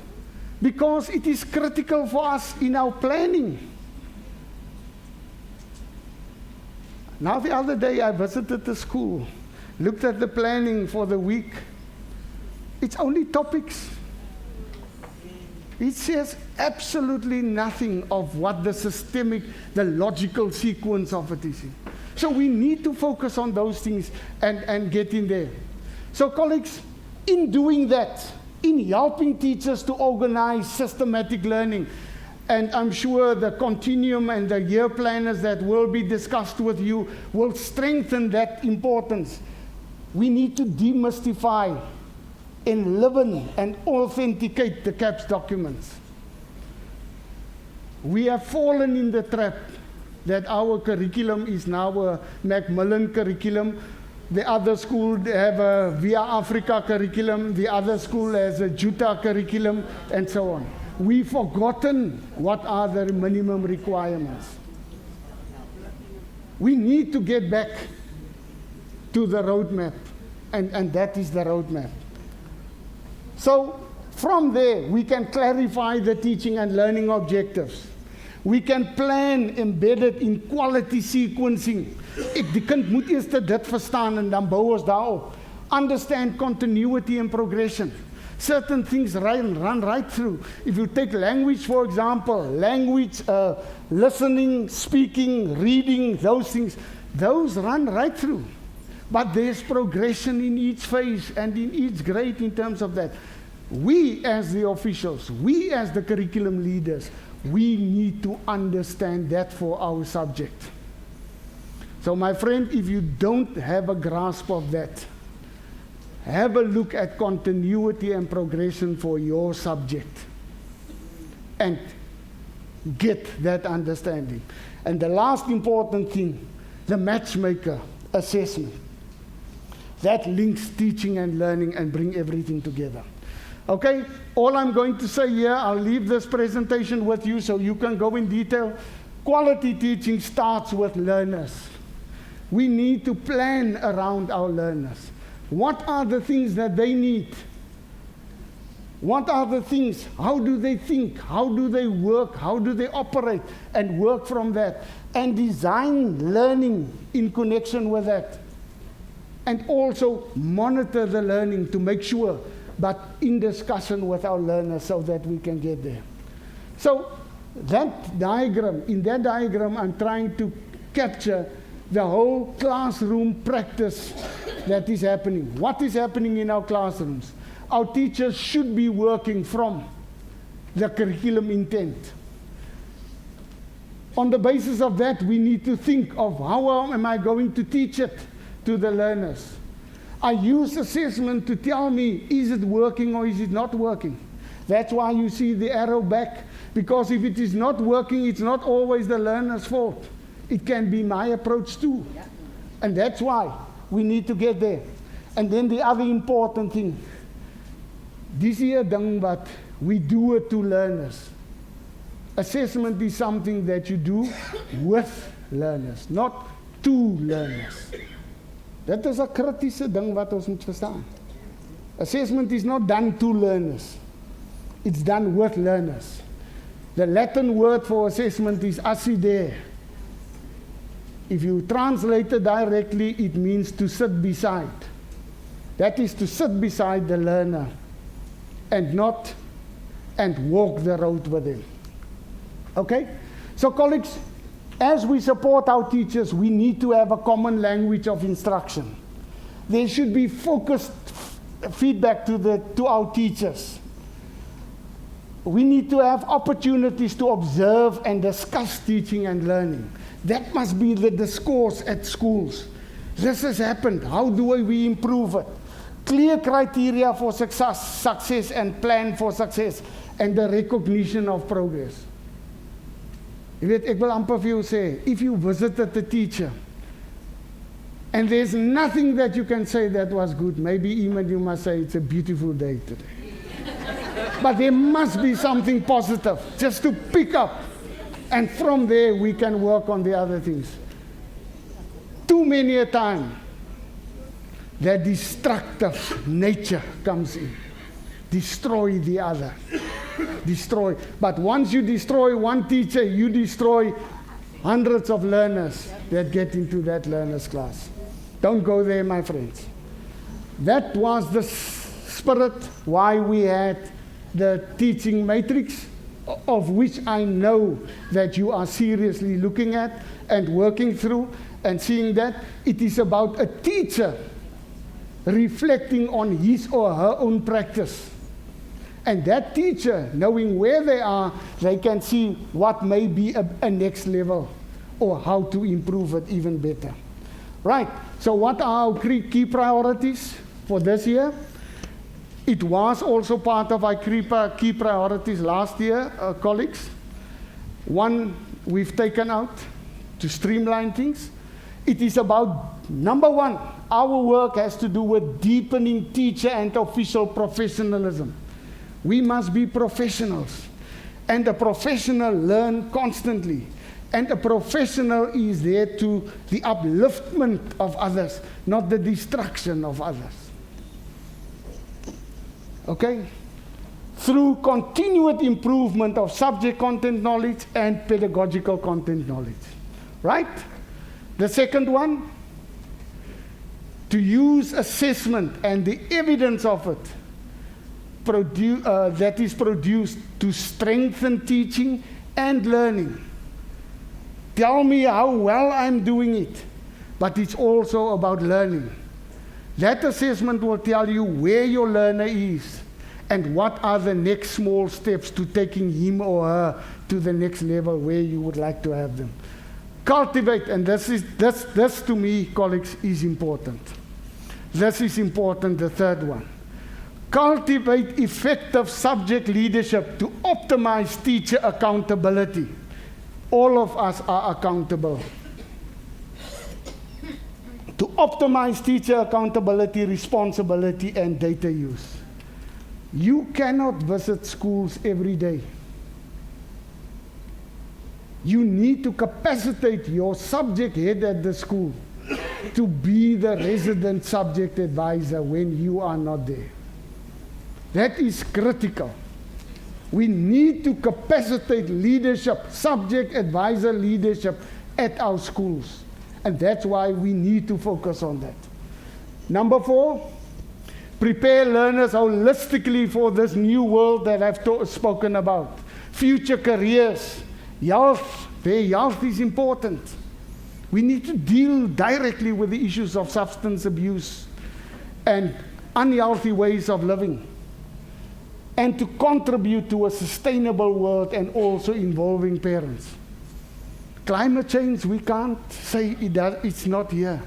because it is critical for us in our planning. Now, the other day I visited the school, looked at the planning for the week. It's only topics. It says absolutely nothing of what the systemic, the logical sequence of it is. So we need to focus on those things and get in there. So colleagues, in doing that, in helping teachers to organize systematic learning, and I'm sure the continuum and the year planners that will be discussed with you will strengthen that importance. We need to demystify, enliven, and authenticate the CAPS documents. We have fallen in the trap that our curriculum is now a Macmillan curriculum. The other school they have a Via Africa curriculum. The other school has a Juta curriculum, and so on. We've forgotten what are the minimum requirements. We need to get back to the roadmap, and that is the roadmap. So from there, we can clarify the teaching and learning objectives. We can plan embedded in quality sequencing. Die kind moet eers dit verstaan en dan bou ons daarop. Understand continuity and progression. Certain things run right through. If you take language, for example, language, listening, speaking, reading, those things, those run right through. But there's progression in each phase and in each grade in terms of that. We as the officials, we as the curriculum leaders, we need to understand that for our subject. So my friend, if you don't have a grasp of that, have a look at continuity and progression for your subject and get that understanding. And the last important thing, the matchmaker assessment. That links teaching and learning and bring everything together. Okay, all I'm going to say here, I'll leave this presentation with you so you can go in detail. Quality teaching starts with learners. We need to plan around our learners. What are the things that they need? What are the things? How do they think? How do they work? How do they operate? And work from that. And design learning in connection with that. and also monitor the learning to make sure, but in discussion with our learners so that we can get there. So that diagram, in that diagram, I'm trying to capture the whole classroom practice that is happening. What is happening in our classrooms? Our teachers should be working from the curriculum intent. On the basis of that, we need to think of how am I going to teach it to the learners. I use assessment to tell me, is it working or is it not working? That's why you see the arrow back, because if it is not working, it's not always the learner's fault. It can be my approach too. And that's why we need to get there. And then the other important thing, this here ding wat we do it to learners. Assessment is something that you do with learners, not to learners. Dit is 'n kritiese ding wat ons moet verstaan. Assessment is not done to learners. It's done with learners. The Latin word for assessment is assidere. If you translate it directly, it means to sit beside. That is to sit beside the learner and walk the road with him. Okay? So colleagues, as we support our teachers, we need to have a common language of instruction. There should be focused feedback to our teachers. We need to have opportunities to observe and discuss teaching and learning. That must be the discourse at schools. This has happened. How do we improve it? Clear criteria for success and plan for success, and the recognition of progress. Jy weet, ek wil amper vir jou sê, if you visited a teacher and there's nothing that you can say that was good, maybe even you must say it's a beautiful day today. But there must be something positive just to pick up, and from there we can work on the other things. Too many a time that destructive nature comes in. Destroy the other. Destroy. But once you destroy one teacher, you destroy hundreds of learners that get into that learner's class. Don't go there, my friends. That was the spirit why we had the teaching matrix, of which I know that you are seriously looking at and working through and seeing that it is about a teacher reflecting on his or her own practice. And that teacher, knowing where they are, they can see what may be a next level or how to improve it even better. Right, so what are our key priorities for this year? It was also part of our key priorities last year, colleagues. One, we've taken out to streamline things. It is about, number one, our work has to do with deepening teacher and official professionalism. We must be professionals. And a professional learn constantly. And a professional is there to the upliftment of others, not the destruction of others. Okay? Through continued improvement of subject content knowledge and pedagogical content knowledge. Right? The second one, to use assessment and the evidence of it that is produced to strengthen teaching and learning. Tell me how well I'm doing it, but it's also about learning. That assessment will tell you where your learner is and what are the next small steps to taking him or her to the next level where you would like to have them. Cultivate, and this to me, colleagues, is important. This is important, the third one. Cultivate effective subject leadership to optimize teacher accountability. All of us are accountable. To optimize teacher accountability, responsibility, and data use. You cannot visit schools every day. You need to capacitate your subject head at the school to be the resident subject advisor when you are not there. That is critical. We need to capacitate leadership, subject advisor leadership at our schools. And that's why we need to focus on that. Number 4, prepare learners holistically for this new world that I've spoken about. Future careers, health, their health is important. We need to deal directly with the issues of substance abuse and unhealthy ways of living, and to contribute to a sustainable world and also involving parents. Climate change, we can't say it's not here.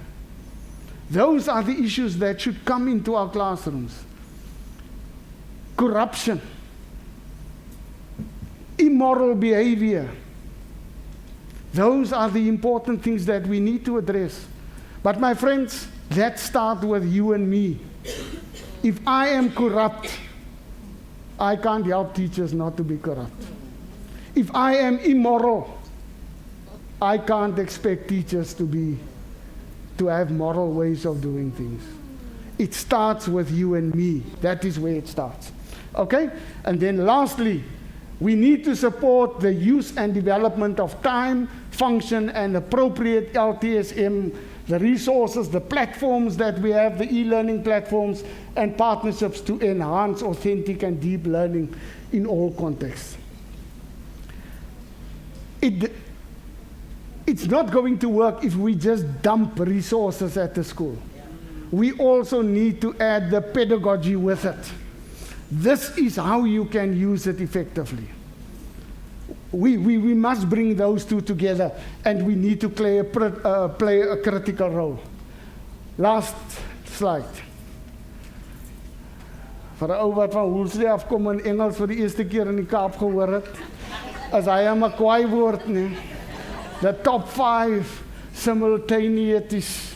Those are the issues that should come into our classrooms. Corruption, immoral behavior. Those are the important things that we need to address. But my friends, let's start with you and me. If I am corrupt, I can't help teachers not to be corrupt. If I am immoral, I can't expect teachers to have moral ways of doing things. It starts with you and me. That is where it starts. Okay? And then lastly, we need to support the use and development of time, function, and appropriate LTSM, the resources, the platforms that we have, the e-learning platforms, and partnerships to enhance authentic and deep learning in all contexts. It's not going to work if we just dump resources at the school. We also need to add the pedagogy with it. This is how you can use it effectively. We must bring those two together, and we need to play a critical role. Last slide. Vir 'n ou wat van Woolsley afkom en Engels vir die eerste keer in die Kaap gehoor het, as hy 'n kwaai woord nie. The top 5 simultaneous.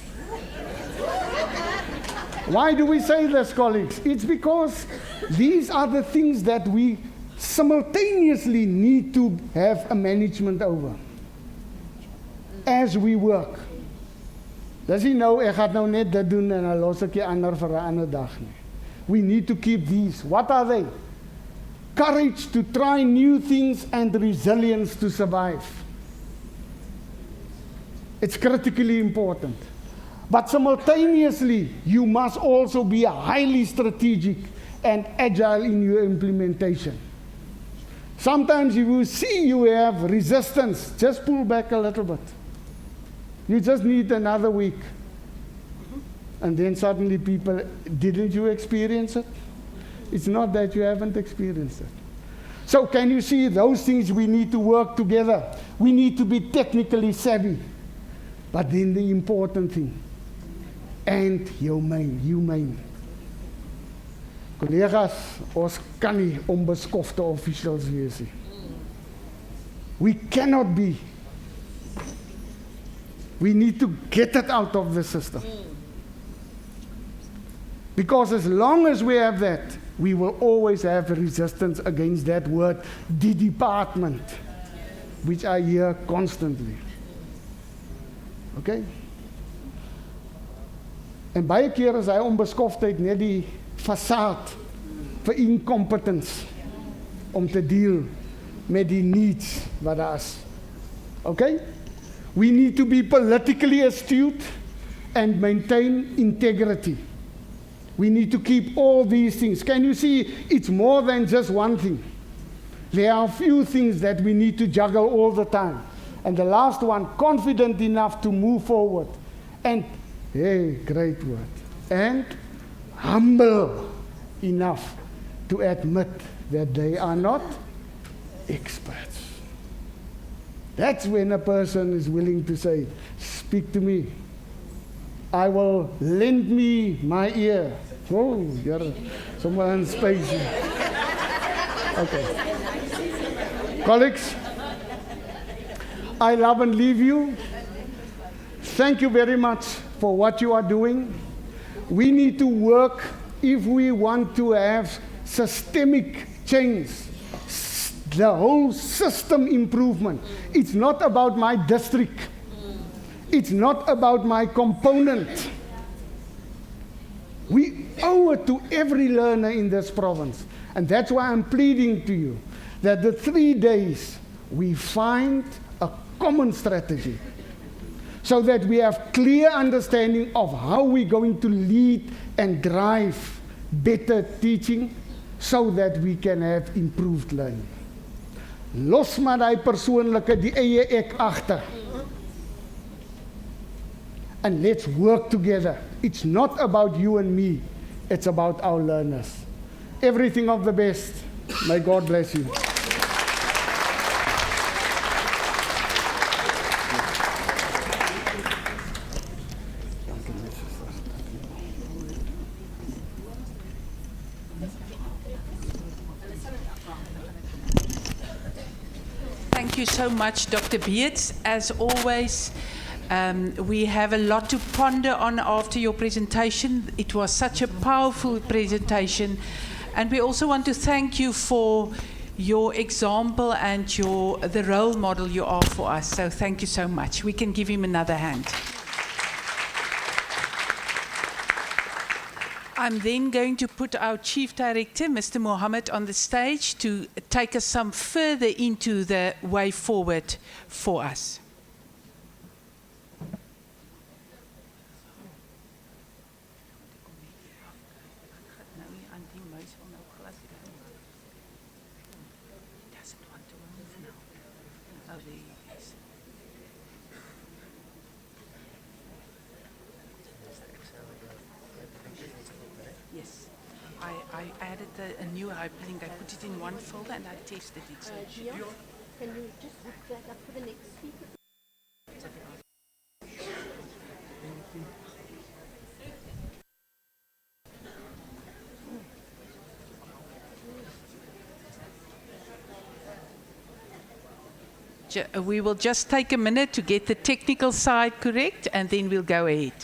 Why do we say this, colleagues? It's because these are the things that we simultaneously need to have a management over as we work. Does he know, ek gaan nou net dit doen en dan los ek die ander vir 'n ander dag nie. We need to keep these. What are they? Courage to try new things and resilience to survive. It's critically important. But simultaneously, you must also be highly strategic and agile in your implementation. Sometimes you will see you have resistance. Just pull back a little bit. You just need another week. And then suddenly people, didn't you experience it? It's not that you haven't experienced it. So can you see those things we need to work together? We need to be technically savvy. But then the important thing, and humane. Collega's, ons kan nie onbeskofte officials wees nie. We cannot be. We need to get it out of the system. Because as long as we have that, we will always have resistance against that word, the department, which I hear constantly. Okay? En baie keer is hy onbeskoftheid net die façade vir incompetence om te deal met die needs wat daar is. Okay? We need to be politically astute and maintain integrity. We need to keep all these things. Can you see, it's more than just one thing. There are a few things that we need to juggle all the time. And the last one, confident enough to move forward. And, hey, great word. And humble enough to admit that they are not experts. That's when a person is willing to say, speak to me. I will lend me my ear. Oh, you're someone spicy. Okay. Colleagues, I love and leave you. Thank you very much for what you are doing. We need to work if we want to have systemic change, the whole system improvement. It's not about my district. It's not about my component. We owe it to every learner in this province. And that's why I'm pleading to you that the 3 days we find a common strategy so that we have clear understanding of how we're going to lead and drive better teaching so that we can have improved learning. Los maar die persoonlike, die eie ek agter. And let's work together. It's not about you and me. It's about our learners. Everything of the best. May God bless you. Thank you so much, Dr. Beards. As always, we have a lot to ponder on after your presentation. It was such a powerful presentation. And we also want to thank you for your example and the role model you are for us. So thank you so much. We can give him another hand. I'm then going to put our Chief Director, Mr. Mohammed, on the stage to take us some further into the way forward for us. Yes, I added a new hyperlink. I put it in one folder and I tested it. So Can you just hook that up for the next speaker? we will just take a minute to get the technical side correct and then we'll go ahead.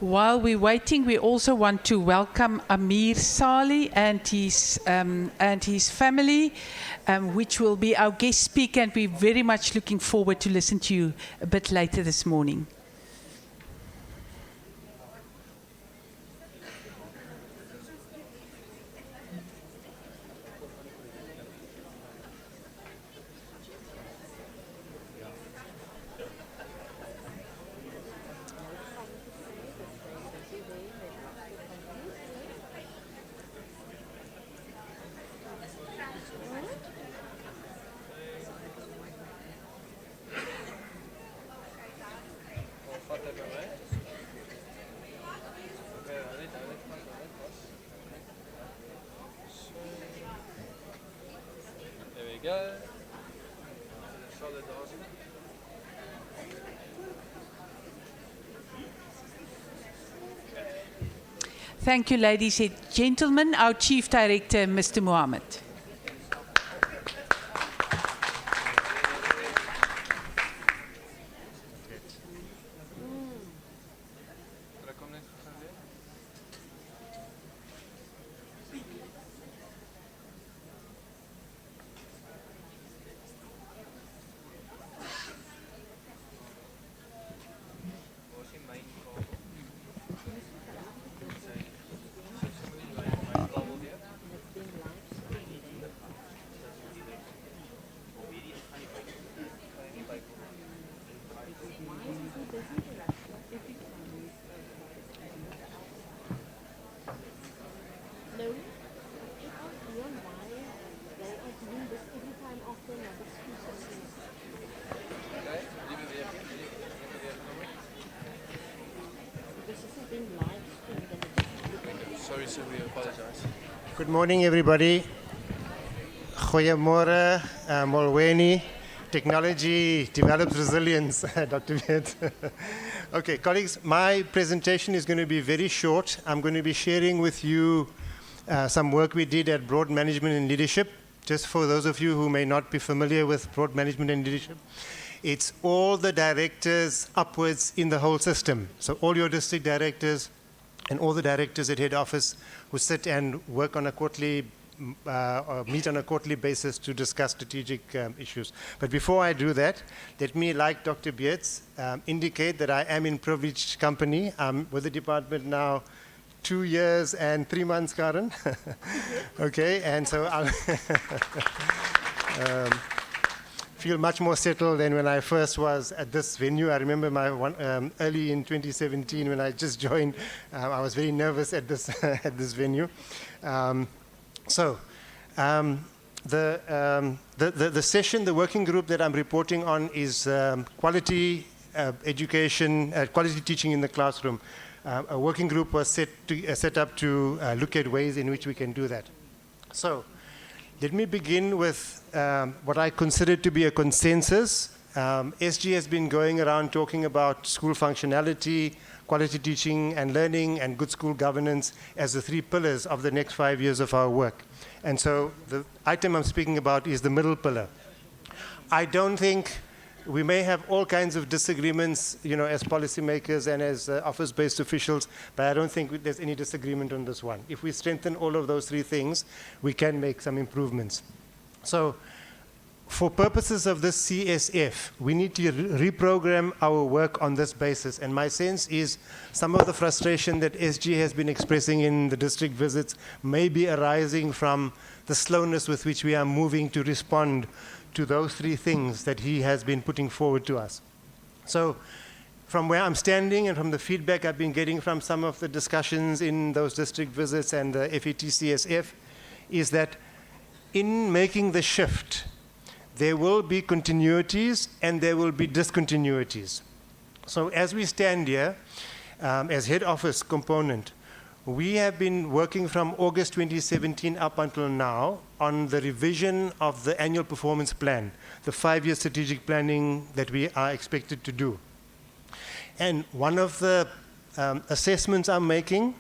While we're waiting, we also want to welcome Amir Saleh and his family, which will be our guest speaker, and we're very much looking forward to listen to you a bit later this morning. Thank you, ladies and gentlemen. Our Chief Director, Mr. Mohammed. so we apologize. Good morning, everybody. Goeiemorgen, Molweni. Technology develops resilience, Dr. Beard. Okay, colleagues, my presentation is going to be very short. I'm going to be sharing with you some work we did at Broad Management and Leadership. Just for those of you who may not be familiar with Broad Management and Leadership, it's all the directors upwards in the whole system. So all your district directors and all the directors at head office who sit and work on a quarterly or meet on a quarterly basis to discuss strategic issues. But before I do that, let me, like Dr. Beertz, indicate that I am in privileged company. I'm with the department now 2 years and 3 months, Karen. Okay, and so I'll feel much more settled than when I first was at this venue. I remember my early in 2017 when I just joined, I was very nervous at this at this venue. The session, the working group that I'm reporting on is quality education, quality teaching in the classroom. A working group was set up to look at ways in which we can do that. So let me begin with what I consider to be a consensus. SG has been going around talking about school functionality, quality teaching and learning, and good school governance as the 3 pillars of the next 5 years of our work. And so the item I'm speaking about is the middle pillar. I don't think we may have all kinds of disagreements, you know, as policymakers and as office-based officials, but I don't think there's any disagreement on this one. If we strengthen all of those 3 things, we can make some improvements. So for purposes of this CSF, we need to reprogram our work on this basis. And my sense is some of the frustration that SG has been expressing in the district visits may be arising from the slowness with which we are moving to respond to those 3 things that he has been putting forward to us. So from where I'm standing and from the feedback I've been getting from some of the discussions in those district visits and the FET CSF is that in making the shift, there will be continuities and there will be discontinuities. So as we stand here, as head office component, we have been working from August 2017 up until now on the revision of the annual performance plan, the 5-year strategic planning that we are expected to do. And one of the assessments I'm making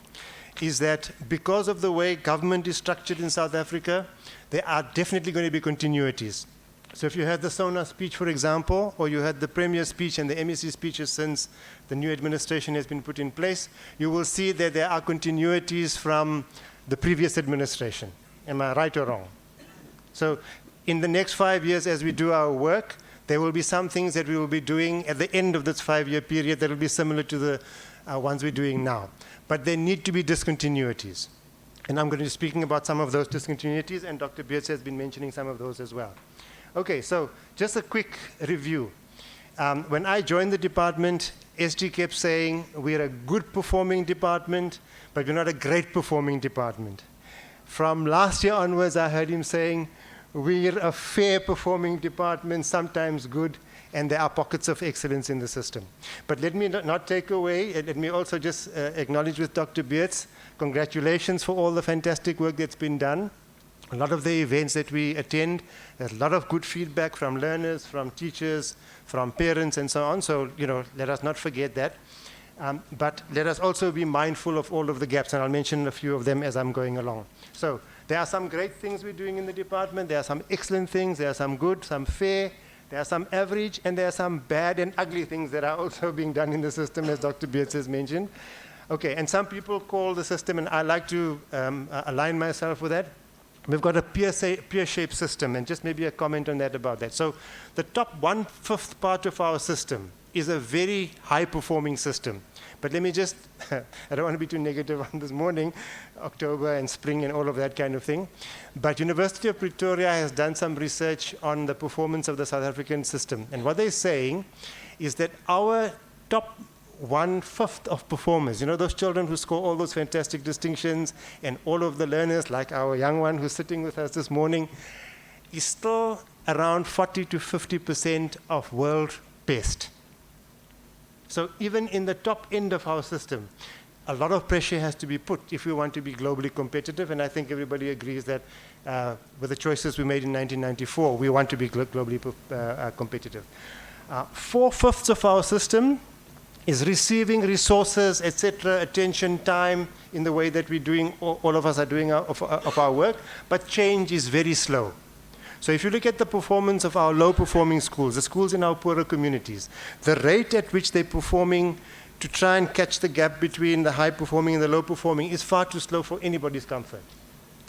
is that because of the way government is structured in South Africa, there are definitely going to be continuities. So if you had the SONA speech, for example, or you had the Premier speech and the MEC speeches since the new administration has been put in place, you will see that there are continuities from the previous administration. Am I right or wrong? So in the next 5 years, as we do our work, there will be some things that we will be doing at the end of this 5-year period that will be similar to the ones we're doing now. But there need to be discontinuities. And I'm going to be speaking about some of those discontinuities, and Dr. Beertz has been mentioning some of those as well. Okay, so just a quick review. When I joined the department, SG kept saying we're a good performing department, but we're not a great performing department. From last year onwards, I heard him saying we're a fair performing department, sometimes good, and there are pockets of excellence in the system. But let me not take away, let me also just acknowledge with Dr. Beertz, congratulations for all the fantastic work that's been done. A lot of the events that we attend, there's a lot of good feedback from learners, from teachers, from parents, and so on. So, you know, let us not forget that. But let us also be mindful of all of the gaps, and I'll mention a few of them as I'm going along. So there are some great things we're doing in the department. There are some excellent things. There are some good, some fair. There are some average, and there are some bad and ugly things that are also being done in the system, as Dr. Beertz has mentioned. Okay, and some people call the system, and I like to align myself with that. We've got a pear-shaped system, and just maybe a comment on that about that. So the top 1/5 part of our system is a very high-performing system. But let me just, I don't want to be too negative on this morning, October and spring and all of that kind of thing. But University of Pretoria has done some research on the performance of the South African system. And what they're saying is that our top 1/5 of performers, you know, those children who score all those fantastic distinctions and all of the learners, like our young one who's sitting with us this morning, is still around 40 to 50% of world best. So even in the top end of our system, a lot of pressure has to be put if we want to be globally competitive, and I think everybody agrees that with the choices we made in 1994, we want to be globally competitive. 4/5 of our system is receiving resources, etc., attention, time, in the way that we're doing, all of us are doing of our work, but change is very slow. So if you look at the performance of our low-performing schools, the schools in our poorer communities, the rate at which they're performing to try and catch the gap between the high-performing and the low-performing is far too slow for anybody's comfort.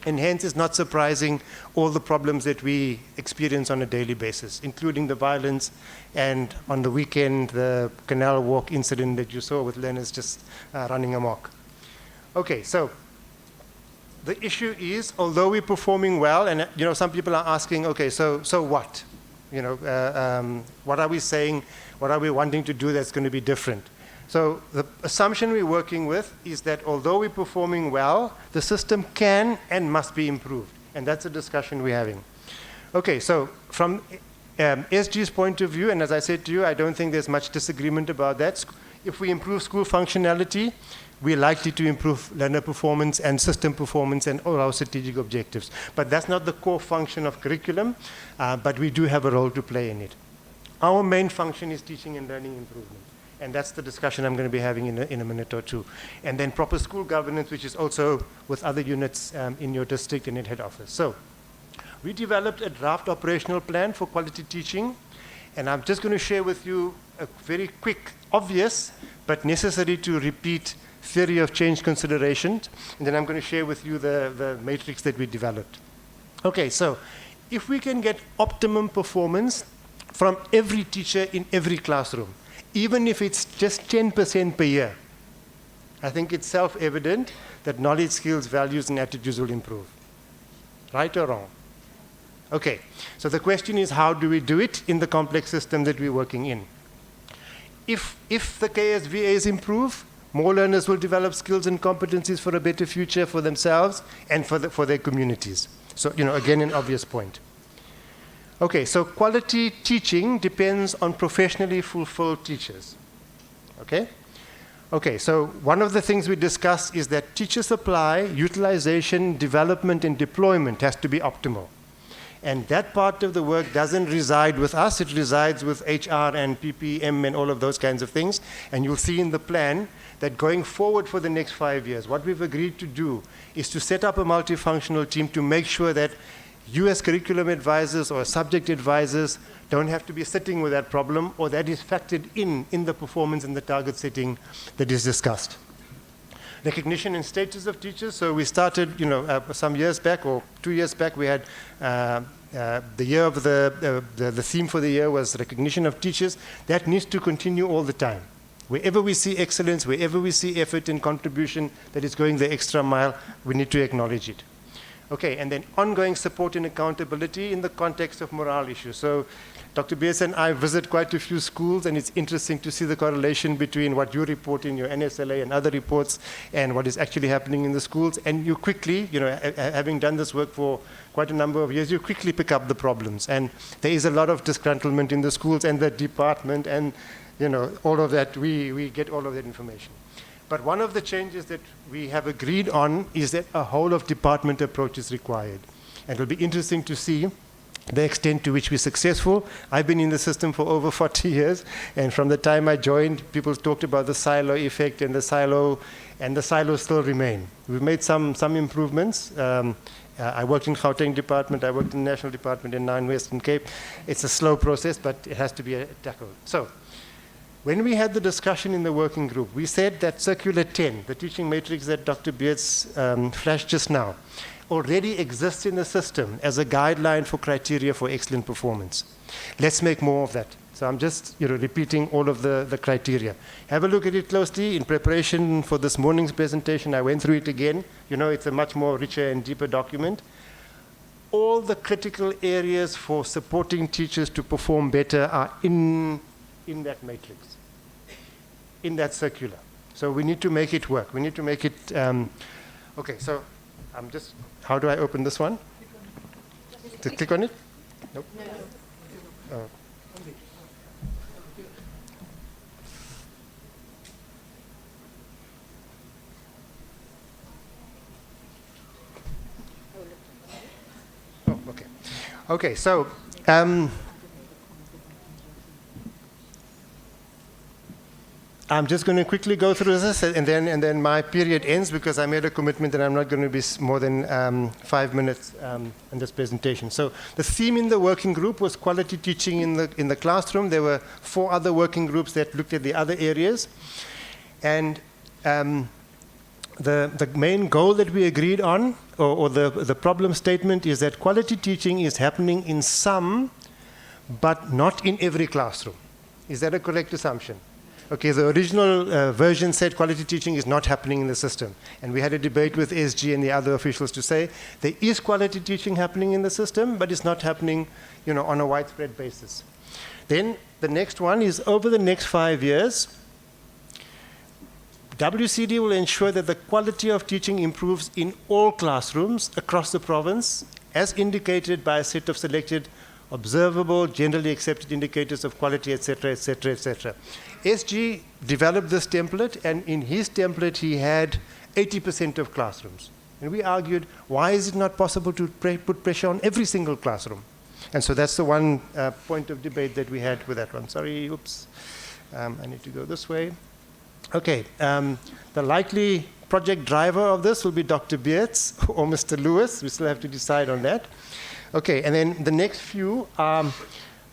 And hence, it's not surprising all the problems that we experience on a daily basis, including the violence, and on the weekend, the canal walk incident that you saw with learners just running amok. Okay, so the issue is, although we're performing well, and some people are asking, okay, so what? What are we saying? What are we wanting to do that's going to be different? So the assumption we're working with is that although we're performing well, the system can and must be improved. And that's a discussion we're having. Okay, so from SG's point of view, and as I said to you, I don't think there's much disagreement about that. If we improve school functionality, we're likely to improve learner performance and system performance and all our strategic objectives. But that's not the core function of curriculum, but we do have a role to play in it. Our main function is teaching and learning improvement. And that's the discussion I'm going to be having in a minute or two. And then proper school governance, which is also with other units in your district and in head office. So we developed a draft operational plan for quality teaching. And I'm just going to share with you a very quick, obvious, but necessary to repeat theory of change considerations. And then I'm going to share with you the matrix that we developed. Okay, so if we can get optimum performance from every teacher in every classroom, even if it's just 10% per year, I think it's self-evident that knowledge, skills, values, and attitudes will improve. Right or wrong? Okay, so the question is, how do we do it in the complex system that we're working in? If the KSVAs improve, more learners will develop skills and competencies for a better future for themselves and for their communities. So, again, an obvious point. Okay, so quality teaching depends on professionally fulfilled teachers. Okay? Okay, so one of the things we discussed is that teacher supply, utilization, development, and deployment has to be optimal. And that part of the work doesn't reside with us, it resides with HR and PPM and all of those kinds of things. And you'll see in the plan that going forward for the next 5 years, what we've agreed to do is to set up a multifunctional team to make sure that you as curriculum advisors or subject advisors don't have to be sitting with that problem, or that is factored in the performance and the target setting that is discussed. Recognition and status of teachers. So we started, some years back, or 2 years back, we had the year of the theme for the year was recognition of teachers. That needs to continue all the time. Wherever we see excellence, wherever we see effort and contribution that is going the extra mile, we need to acknowledge it. Okay, and then ongoing support and accountability in the context of morale issues. So Dr. Beers and I visit quite a few schools, and it's interesting to see the correlation between what you report in your NSLA and other reports and what is actually happening in the schools. And you quickly, having done this work for quite a number of years, you quickly pick up the problems. And there is a lot of disgruntlement in the schools and the department, and all of that, we get all of that information. But one of the changes that we have agreed on is that a whole of department approach is required. And it'll be interesting to see the extent to which we're successful. I've been in the system for over 40 years, and from the time I joined, people talked about the silo effect, and the silos still remain. We've made some improvements. I worked in Gauteng department, I worked in the National Department, and now in Western Cape. It's a slow process, but it has to be tackled. So, when we had the discussion in the working group, we said that Circular 10, the teaching matrix that Dr. Beers flashed just now, already exists in the system as a guideline for criteria for excellent performance. Let's make more of that. So I'm just repeating all of the criteria. Have a look at it closely. In preparation for this morning's presentation, I went through it again. It's a much more richer and deeper document. All the critical areas for supporting teachers to perform better are in that matrix, in that circular. So we need to make it work. We need to make it, okay, so how do I open this one? To click on it? Nope. No. Okay, so I'm just going to quickly go through this, and then my period ends because I made a commitment that I'm not going to be more than 5 minutes in this presentation. So the theme in the working group was quality teaching in the classroom. There were 4 other working groups that looked at the other areas, and the main goal that we agreed on, or the problem statement, is that quality teaching is happening in some, but not in every classroom. Is that a correct assumption? Okay, the original version said quality teaching is not happening in the system. And we had a debate with SG and the other officials to say there is quality teaching happening in the system, but it's not happening, on a widespread basis. Then the next one is, over the next 5 years, WCD will ensure that the quality of teaching improves in all classrooms across the province, as indicated by a set of selected observable, generally accepted indicators of quality, etc., etc., etc. SG developed this template, and in his template he had 80% of classrooms. And we argued, why is it not possible to put pressure on every single classroom? And so that's the one point of debate that we had with that one. Sorry, oops. I need to go this way. Okay, the likely project driver of this will be Dr. Beertz or Mr. Lewis. We still have to decide on that. Okay, and then the next few, some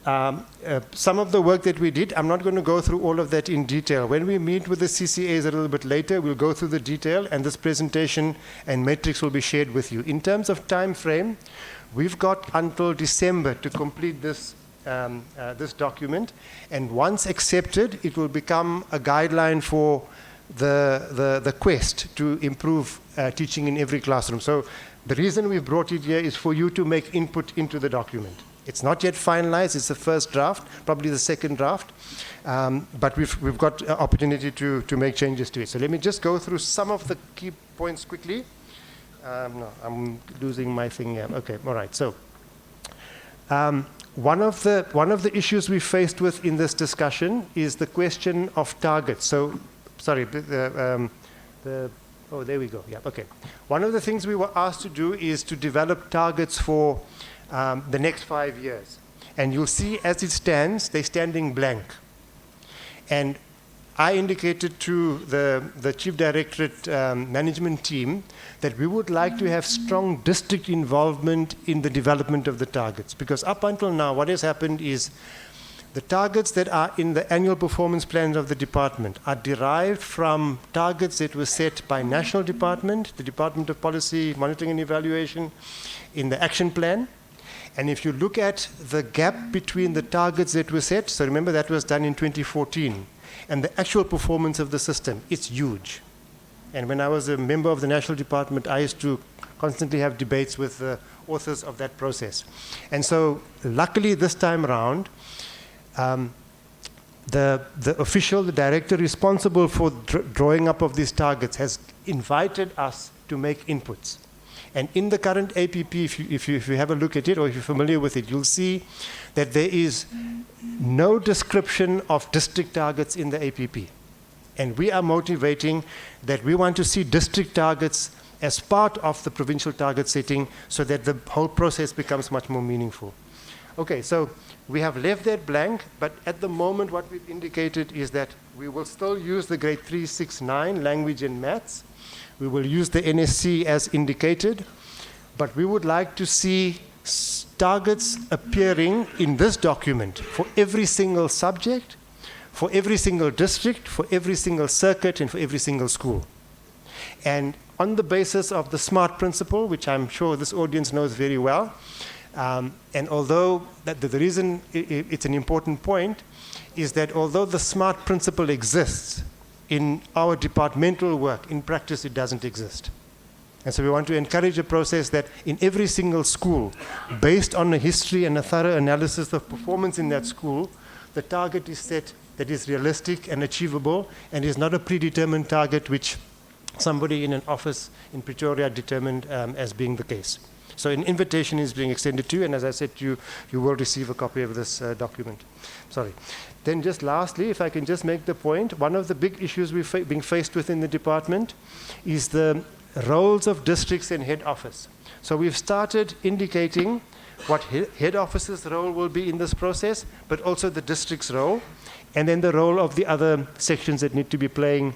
of the work that we did, I'm not going to go through all of that in detail. When we meet with the CCAs a little bit later, we'll go through the detail, and this presentation and matrix will be shared with you. In terms of time frame, we've got until December to complete this this document, and once accepted, it will become a guideline for the quest to improve teaching in every classroom. So the reason we brought it here is for you to make input into the document. It's not yet finalized, it's the first draft, probably the second draft, but we've got opportunity to make changes to it. So let me just go through some of the key points quickly. No, I'm losing my thing here. Okay, all right. So one of the issues we faced with in this discussion is the question of targets. So, sorry, oh, there we go. Yeah, okay. One of the things we were asked to do is to develop targets for the next 5 years. And you'll see as it stands, they're standing blank. And I indicated to the Chief Directorate management team that we would like to have strong district involvement in the development of the targets. Because up until now, what has happened is the targets that are in the annual performance plans of the department are derived from targets that were set by national department, the Department of Policy, Monitoring and Evaluation, in the action plan. And if you look at the gap between the targets that were set, so remember that was done in 2014, and the actual performance of the system, it's huge. And when I was a member of the national department, I used to constantly have debates with the authors of that process. And so luckily this time around, the official, the director responsible for drawing up of these targets has invited us to make inputs. And in the current APP, if you have a look at it, or if you're familiar with it, you'll see that there is no description of district targets in the APP. And we are motivating that we want to see district targets as part of the provincial target setting so that the whole process becomes much more meaningful. Okay, so we have left that blank, but at the moment what we've indicated is that we will still use the grade 3, 6, 9, language and maths. We will use the NSC as indicated, but we would like to see targets appearing in this document for every single subject, for every single district, for every single circuit, and for every single school. And on the basis of the SMART principle, which I'm sure this audience knows very well, and although the reason it's an important point is that although the SMART principle exists, in our departmental work, in practice it doesn't exist. And so we want to encourage a process that in every single school, based on a history and a thorough analysis of performance in that school, the target is set that is realistic and achievable and is not a predetermined target which somebody in an office in Pretoria determined as being the case. So an invitation is being extended to you, and as I said to you, you will receive a copy of this document. Sorry. Then just lastly, if I can just make the point, one of the big issues we're being faced with in the department is the roles of districts and head office. So we've started indicating what head office's role will be in this process, but also the district's role, and then the role of the other sections that need to be playing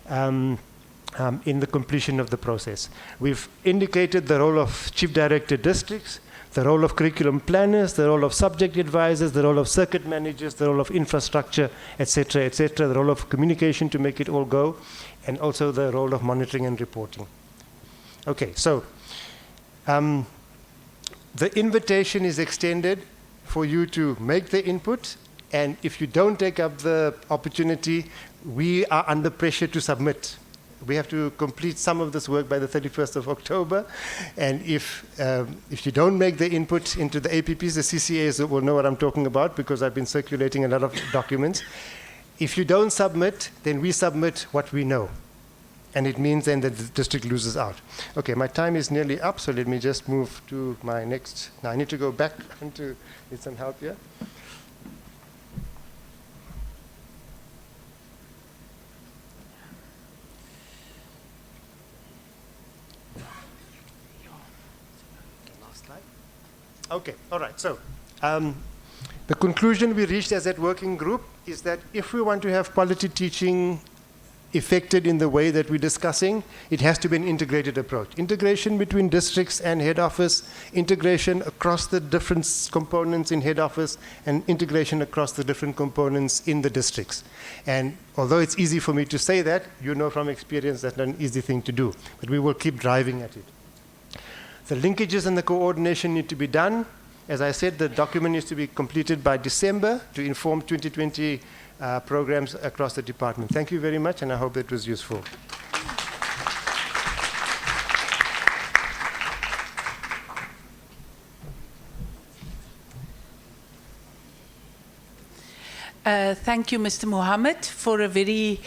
in the completion of the process. We've indicated the role of Chief Director Districts, the role of curriculum planners, the role of subject advisors, the role of circuit managers, the role of infrastructure, etc., the role of communication to make it all go, and also the role of monitoring and reporting. Okay, so the invitation is extended for you to make the input, and if you don't take up the opportunity, we are under pressure to submit. We have to complete some of this work by the 31st of October, and if you don't make the input into the APPs, the CCAs will know what I'm talking about because I've been circulating a lot of documents. If you don't submit, then we submit what we know, and it means then that the district loses out. Okay, my time is nearly up, so let me just move to my next. Now I need to go back and to need some help here. Okay, all right. So the conclusion we reached as that working group is that if we want to have quality teaching effected in the way that we're discussing, it has to be an integrated approach. Integration between districts and head office, integration across the different components in head office, and integration across the different components in the districts. And although it's easy for me to say that, you know from experience that's not an easy thing to do, but we will keep driving at it. The linkages and the coordination need to be done. As I said, the document needs to be completed by December to inform 2020 programs across the department. Thank you very much, and I hope it was useful. Thank you, Mr. Mohammed, for a very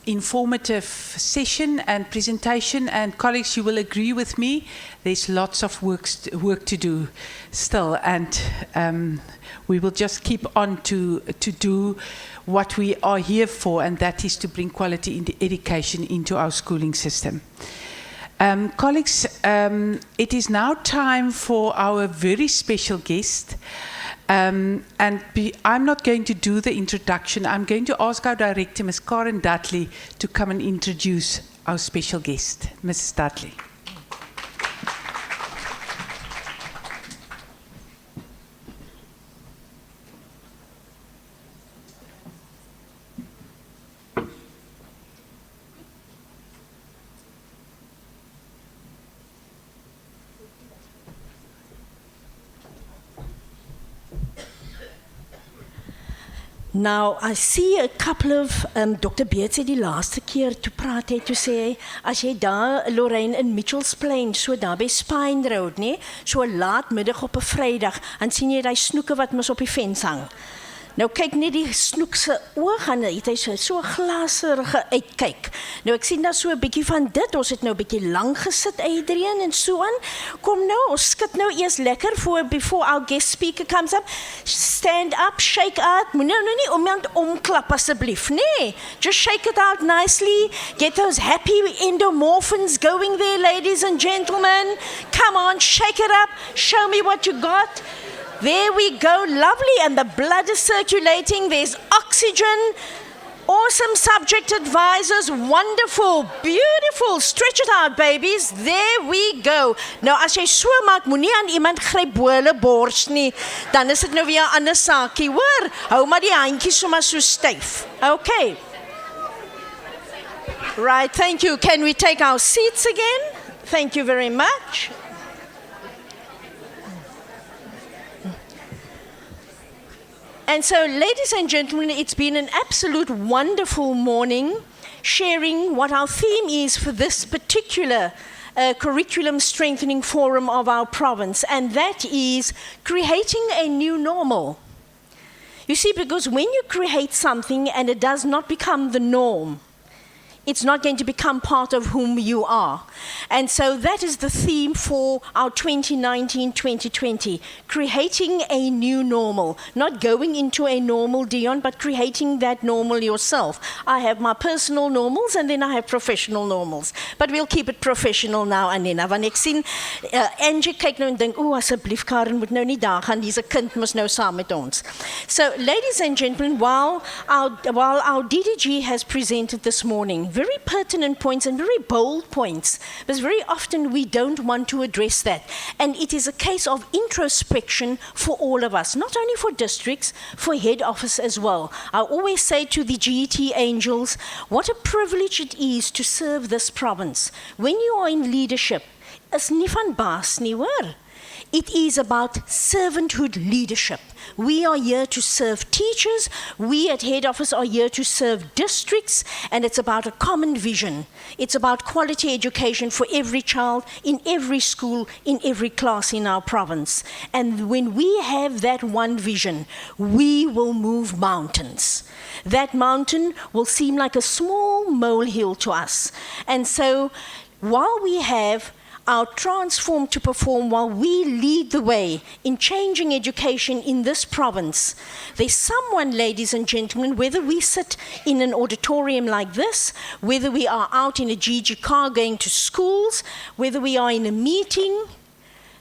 informative session and presentation. And colleagues, you will agree with me, there's lots of work to do still, and we will just keep on to do what we are here for, and that is to bring quality education into our schooling system. Colleagues, it is now time for our very special guest. I'm not going to do the introduction. I'm going to ask our director, Ms. Karen Dudley, to come and introduce our special guest, Mrs. Dudley. Now, I see a couple of, Dr. Beets het die laaste keer toe praat het, toe sê hy, as jy daar, Lorraine, in Mitchells Plain, so daar by Spine Road, nee, so laatmiddag op 'n Vrydag, dan sien jy die snoeke wat mos op die vens hang. Nou kyk net die snoek se oë gaan, het hy so glaserige uitkyk. Nou ek sien daar so 'n bietjie van dit, ons het nou 'n bietjie lank gesit, Adrian, en so aan. Kom nou, ons skud nou eers lekker before our guest speaker comes up. Stand up, shake out, moet nou nie iemand omklap asseblief, nee. Just shake it out nicely, get those happy endomorphins going there, ladies and gentlemen. Come on, shake it up, show me what you got. There we go, lovely, and the blood is circulating, there's oxygen, awesome subject advisors, wonderful, beautiful, stretch it out babies, there we go. Nou as jy so maak, moenie aan iemand gryp bo hulle bors nie, dan is dit nou weer 'n ander saakie, hoor, hou maar die handjies sommer so styf, okay. Right, thank you, can we take our seats again? Thank you very much. And so, ladies and gentlemen, it's been an absolute wonderful morning sharing what our theme is for this particular curriculum strengthening forum of our province, and that is creating a new normal. You see, because when you create something and it does not become the norm, it's not going to become part of whom you are. And so that is the theme for our 2019-2020, creating a new normal, not going into a normal, Dion, but creating that normal yourself. I have my personal normals and then I have professional normals. But we'll keep it professional now, Anina. Want ek sien, Angie kyk nou en dink, o, asseblief, Karen moet nou nie daar gaan, dis 'n kind mos nou saam met ons. So, ladies and gentlemen, while our DDG has presented this morning very pertinent points and very bold points, because very often we don't want to address that. And it is a case of introspection for all of us, not only for districts, for head office as well. I always say to the GET angels, what a privilege it is to serve this province. When you are in leadership, is nie van baas nie, hoor. It is about servanthood leadership. We are here to serve teachers. We at head office are here to serve districts, and it's about a common vision. It's about quality education for every child, in every school, in every class in our province. And when we have that one vision, we will move mountains. That mountain will seem like a small molehill to us. And so, while we have our transform to perform, while we lead the way in changing education in this province, there's someone, ladies and gentlemen, whether we sit in an auditorium like this, whether we are out in a GG car going to schools, whether we are in a meeting,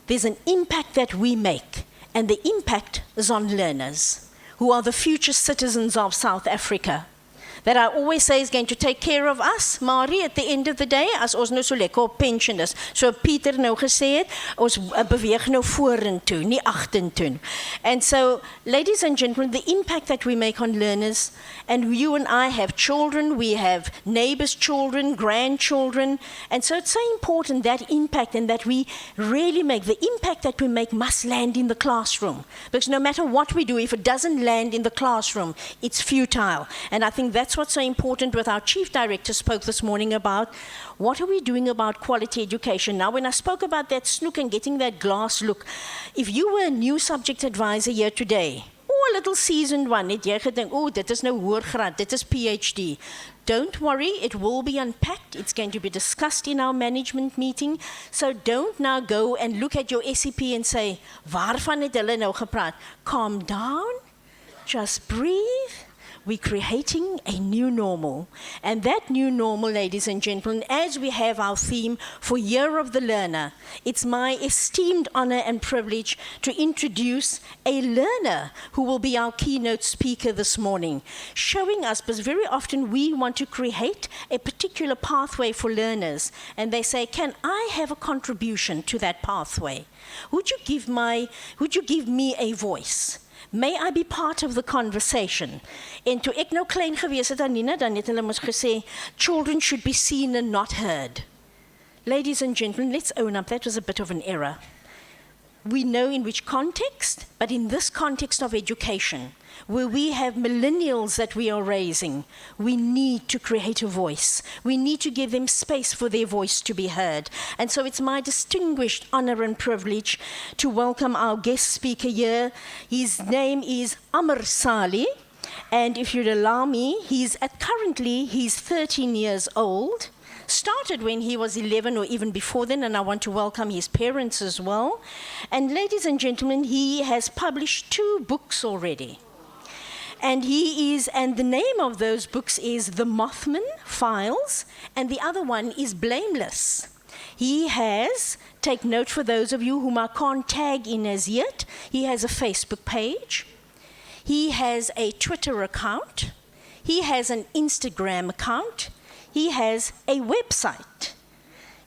there's an impact that we make, and the impact is on learners, who are the future citizens of South Africa. That I always say is going to take care of us, Marie, at the end of the day, as ons nou so lekker op pension is. So Pieter nou gesê het, ons beweeg nou vorentoe, nie agtertoe. And so, ladies and gentlemen, the impact that we make on learners, and you and I have children, we have neighbors' children, grandchildren, and so it's so important, that impact, and that we really make, the impact that we make must land in the classroom. Because no matter what we do, if it doesn't land in the classroom, it's futile. And I think that's what's so important with our chief director spoke this morning about. What are we doing about quality education? Now, when I spoke about that snook and getting that glass look, if you were a new subject advisor here today, or a little seasoned one, het jy gedink, oh, dit is nou hoërgraad, dit is PhD. Don't worry, it will be unpacked. It's going to be discussed in our management meeting. So don't now go and look at your SCP and say, waarvan het hulle nou gepraat? Calm down, just breathe. We're creating a new normal. And that new normal, ladies and gentlemen, as we have our theme for Year of the Learner, it's my esteemed honor and privilege to introduce a learner who will be our keynote speaker this morning, showing us, because very often we want to create a particular pathway for learners, and they say, can I have a contribution to that pathway? Would you give me a voice? May I be part of the conversation? En toe ek nou klein gewees het, Anina, dan het hulle mos gesê, children should be seen and not heard. Ladies and gentlemen, let's own up, that was a bit of an error. We know in which context, but in this context of education, where we have millennials that we are raising, we need to create a voice. We need to give them space for their voice to be heard. And so it's my distinguished honor and privilege to welcome our guest speaker here. His name is Amr Sali, and if you'd allow me, he's 13 years old. Started when he was 11 or even before then, and I want to welcome his parents as well. And ladies and gentlemen, he has published 2 books already. And the name of those books is The Mothman Files, and the other one is Blameless. He has, take note for those of you whom I can't tag in as yet, he has a Facebook page, he has a Twitter account, he has an Instagram account, he has a website.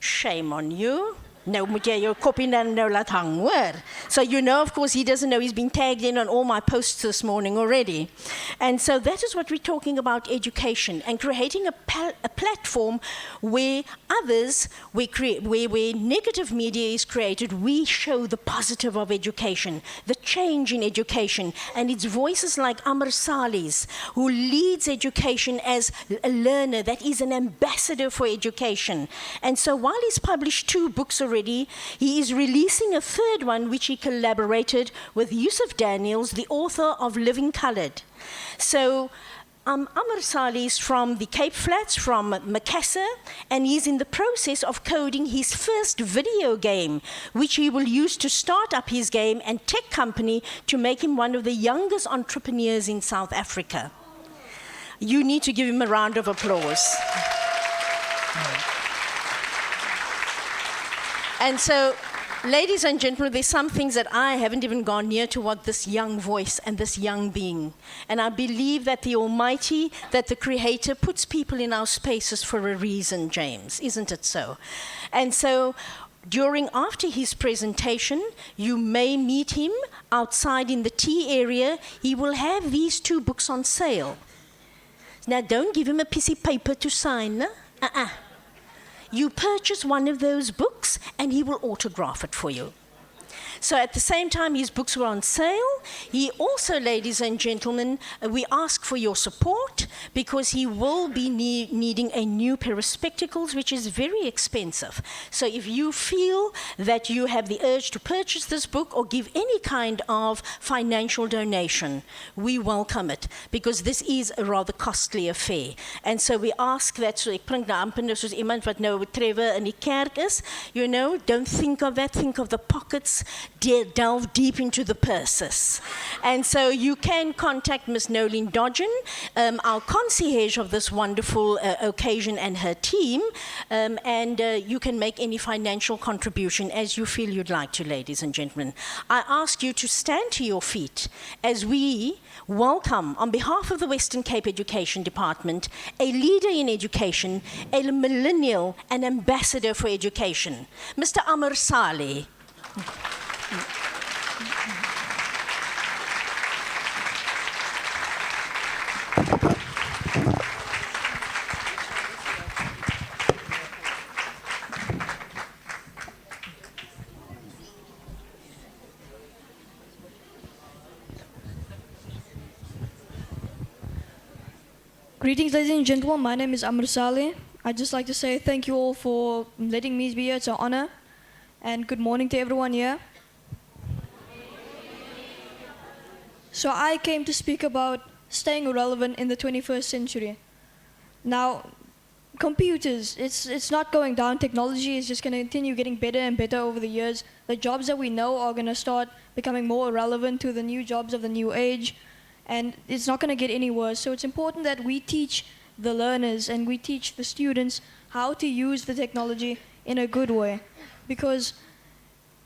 Shame on you. Nou moet jy jou kopie nou laat hang, hoor. So you know, of course, he doesn't know he's been tagged in on all my posts this morning already. And so that is what we're talking about, education, and creating a platform where others, where negative media is created, we show the positive of education, the change in education, and it's voices like Amr Sali's, who leads education as a learner, that is an ambassador for education. And so while he's published 2 books already, he is releasing a 3rd one, which he collaborated with Yusuf Daniels, the author of Living Coloured. So Amr Saleh is from the Cape Flats, from Macassar, and he's in the process of coding his first video game, which he will use to start up his game and tech company to make him one of the youngest entrepreneurs in South Africa. You need to give him a round of applause. And so, ladies and gentlemen, there's some things that I haven't even gone near to what this young voice and this young being. And I believe that the Almighty, that the Creator puts people in our spaces for a reason, James. Isn't it so? And so, after his presentation, you may meet him outside in the tea area. He will have these 2 books on sale. Now, don't give him a piece of paper to sign. No? You purchase one of those books and he will autograph it for you. So at the same time his books were on sale, he also, ladies and gentlemen, we ask for your support because he will be needing a new pair of spectacles, which is very expensive. So if you feel that you have the urge to purchase this book or give any kind of financial donation, we welcome it because this is a rather costly affair. And so we ask that, so ek bring nou amper soos iemand wat nou Trevor in die kerk is, you know, don't think of that, think of the pockets, delve deep into the purses. And so you can contact Ms. Nolene Dodgen, our concierge of this wonderful occasion, and her team, and you can make any financial contribution as you feel you'd like to, ladies and gentlemen. I ask you to stand to your feet as we welcome, on behalf of the Western Cape Education Department, a leader in education, a millennial, an ambassador for education, Mr. Amr Saleh. Greetings, ladies and gentlemen. My name is Amr Saleh. I'd just like to say thank you all for letting me be here. It's an honor. And good morning to everyone here. So I came to speak about staying relevant in the 21st century. Now, computers, it's not going down. Technology is just going to continue getting better and better over the years. The jobs that we know are going to start becoming more relevant to the new jobs of the new age. And it's not going to get any worse. So it's important that we teach the learners and we teach the students how to use the technology in a good way. Because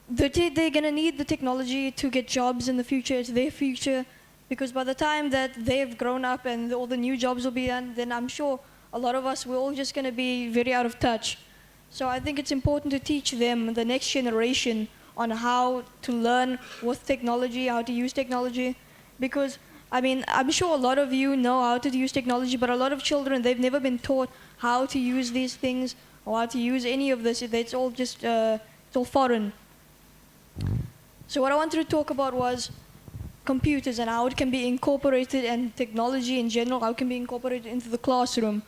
they're going to need the technology to get jobs in the future. It's their future. Because by the time that they've grown up and all the new jobs will be done, then I'm sure a lot of us, we're all just going to be very out of touch. So I think it's important to teach them, the next generation, on how to learn with technology, how to use technology. Because I mean, I'm sure a lot of you know how to use technology, but a lot of children, they've never been taught how to use these things or how to use any of this. It's all just, it's all foreign. So what I wanted to talk about was computers and how it can be incorporated, and technology in general, how it can be incorporated into the classroom.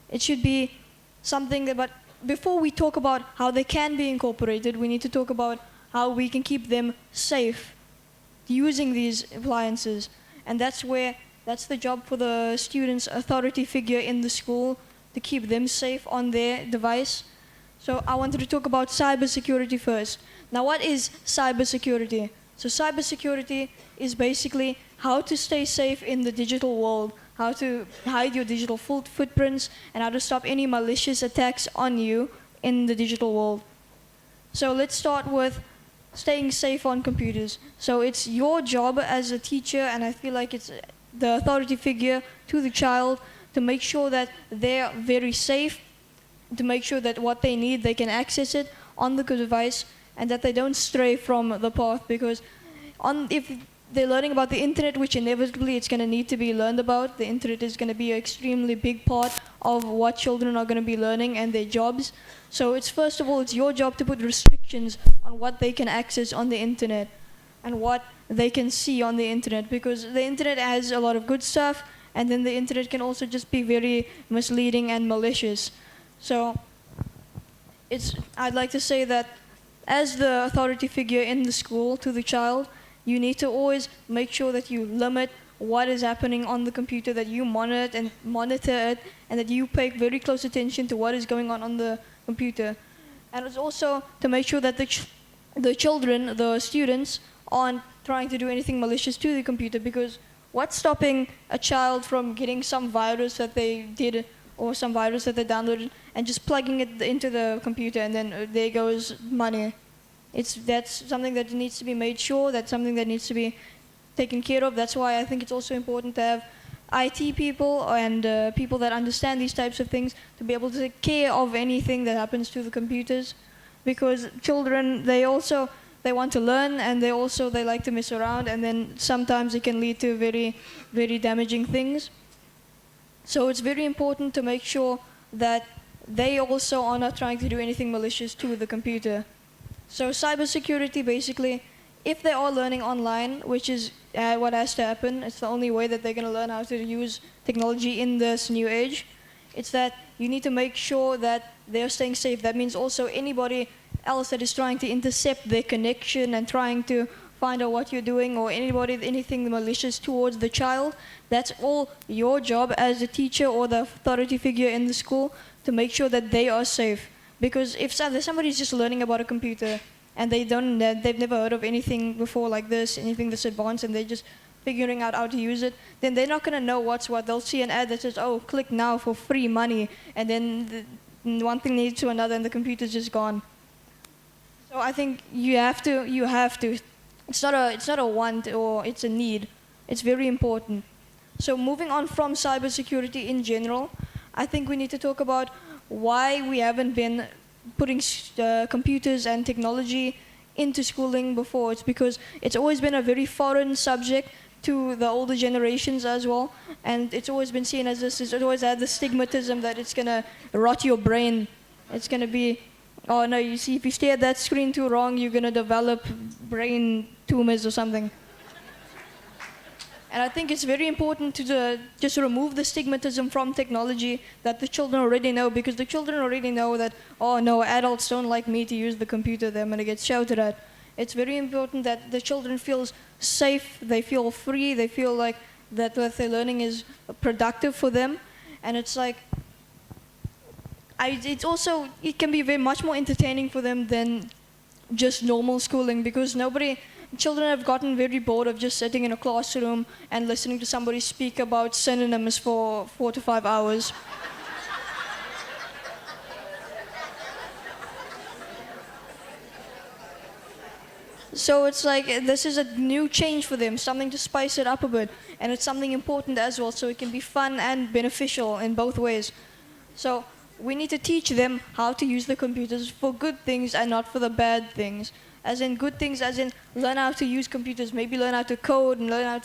It should be something that, but before we talk about how they can be incorporated, we need to talk about how we can keep them safe using these appliances. And that's the job for the student's authority figure in the school, to keep them safe on their device. So I wanted to talk about cybersecurity first. Now, what is cybersecurity? So cybersecurity is basically how to stay safe in the digital world, how to hide your digital footprints, and how to stop any malicious attacks on you in the digital world. So let's start with staying safe on computers. So it's your job as a teacher, and I feel like it's the authority figure to the child, to make sure that they're very safe, to make sure that what they need, they can access it on the device, and that they don't stray from the path. Because if they're learning about the internet, which inevitably it's going to need to be learned about, the internet is going to be an extremely big part of what children are going to be learning and their jobs. So it's, first of all, it's your job to put restrictions on what they can access on the internet and what they can see on the internet, because the internet has a lot of good stuff, and then the internet can also just be very misleading and malicious. So I'd like to say that as the authority figure in the school to the child, you need to always make sure that you limit what is happening on the computer, that you monitor it, and that you pay very close attention to what is going on the computer. And it's also to make sure that the children, the students, aren't trying to do anything malicious to the computer, because what's stopping a child from getting some virus that they did or some virus that they downloaded and just plugging it into the computer, and then there goes money. That's something that needs to be made sure, that's something that needs to be taken care of. That's why I think it's also important to have IT people and people that understand these types of things to be able to take care of anything that happens to the computers, because children, they want to learn, and they like to mess around, and then sometimes it can lead to very, very damaging things. So it's very important to make sure that they also are not trying to do anything malicious to the computer. So cybersecurity, basically, if they are learning online, which is what has to happen, it's the only way that they're going to learn how to use technology in this new age, it's that you need to make sure that they're staying safe. That means also anybody else that is trying to intercept their connection and trying to find out what you're doing, or anything malicious towards the child, that's all your job as a teacher or the authority figure in the school to make sure that they are safe. Because if somebody's just learning about a computer and they've never heard of anything before like this, anything this advanced, and they're just figuring out how to use it, then they're not going to know what's what. They'll see an ad that says, oh, click now for free money, and then one thing leads to another and the computer's just gone. So I think you have to. It's not a want, or it's a need. It's very important. So moving on from cybersecurity in general, I think we need to talk about why we haven't been putting computers and technology into schooling before. It's because it's always been a very foreign subject to the older generations as well, and it's always been seen as this. It's always had the stigmatism that it's gonna rot your brain. It's gonna be, oh no, you see, if you stare at that screen too long, you're gonna develop brain tumors or something. And I think it's very important to just remove the stigmatism from technology that the children already know, because the children already know that, oh no, adults don't like me to use the computer, they're going to get shouted at. It's very important that the children feel safe, they feel free, they feel like that what they're learning is productive for them. And it's like, it can be very much more entertaining for them than just normal schooling, because children have gotten very bored of just sitting in a classroom and listening to somebody speak about synonyms for 4 to 5 hours. So it's like, this is a new change for them, something to spice it up a bit. And it's something important as well, so it can be fun and beneficial in both ways. So we need to teach them how to use the computers for good things and not for the bad things. As in good things, as in learn how to use computers, maybe learn how to code, and learn how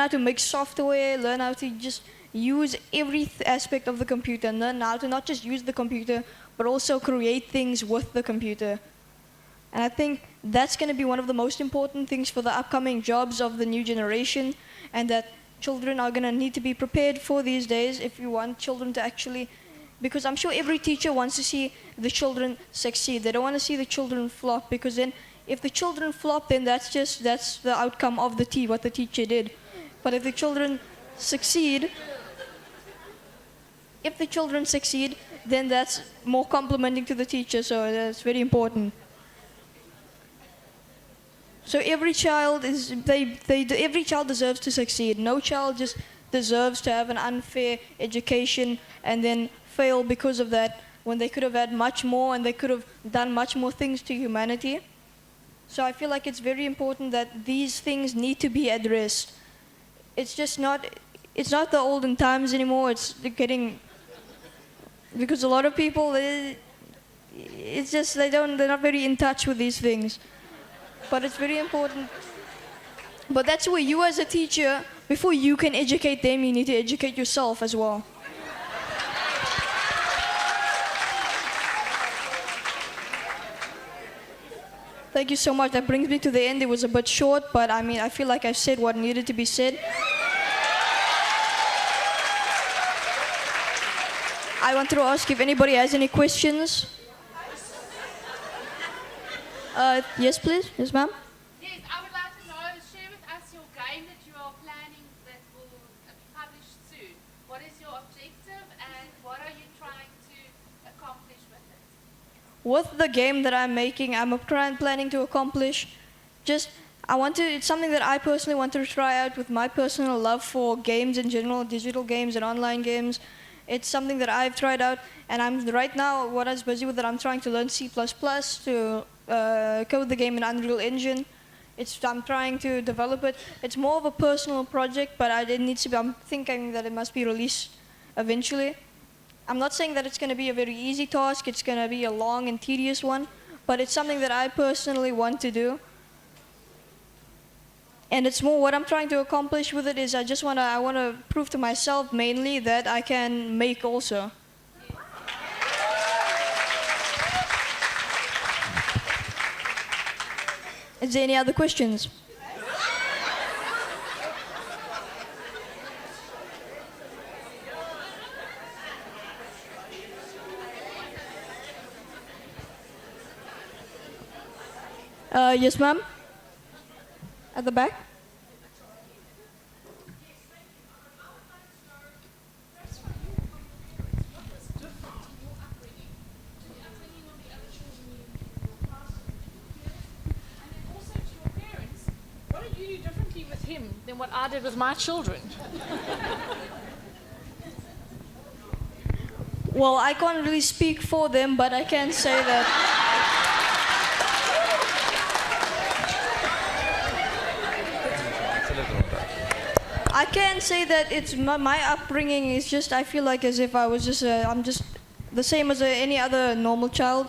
to make software, learn how to just use every aspect of the computer, and learn how to not just use the computer, but also create things with the computer. And I think that's going to be one of the most important things for the upcoming jobs of the new generation, and that children are going to need to be prepared for these days if you want children to actually, because I'm sure every teacher wants to see the children succeed. They don't want to see the children flop, because then if the children flop, then that's the outcome of what the teacher did. But if the children succeed, then that's more complimenting to the teacher, so that's very important. So every child deserves to succeed. No child just deserves to have an unfair education and then fail because of that, when they could have had much more and they could have done much more things to humanity. So I feel like it's very important that these things need to be addressed. It's not the olden times anymore. It's getting, because a lot of people, they're not very in touch with these things. But it's very important. But that's where you as a teacher, before you can educate them, you need to educate yourself as well. Thank you so much. That brings me to the end. It was a bit short, but I feel like I've said what needed to be said. I want to ask if anybody has any questions. Yes, please. Yes, ma'am. Yes, I would like to know, share with us your game that you are What is your objective and what are you trying to accomplish with it? With the game that I'm making, I'm planning to accomplish it's something that I personally want to try out with my personal love for games in general, digital games and online games. It's something that I've tried out, and right now, what I was busy with it, I'm trying to learn C++ to code the game in Unreal Engine. I'm trying to develop it. It's more of a personal project, but I'm thinking that it must be released eventually. I'm not saying that it's going to be a very easy task, it's going to be a long and tedious one, but it's something that I personally want to do. And it's more what I'm trying to accomplish with it is I want to prove to myself mainly that I can make also. Is there any other questions? Yes, ma'am. At the back. What did you do differently with him than what I did with my children? Well, I can't really speak for them, but I can say that I can say that it's my upbringing is just I feel like as if I was I'm just the same as any other normal child.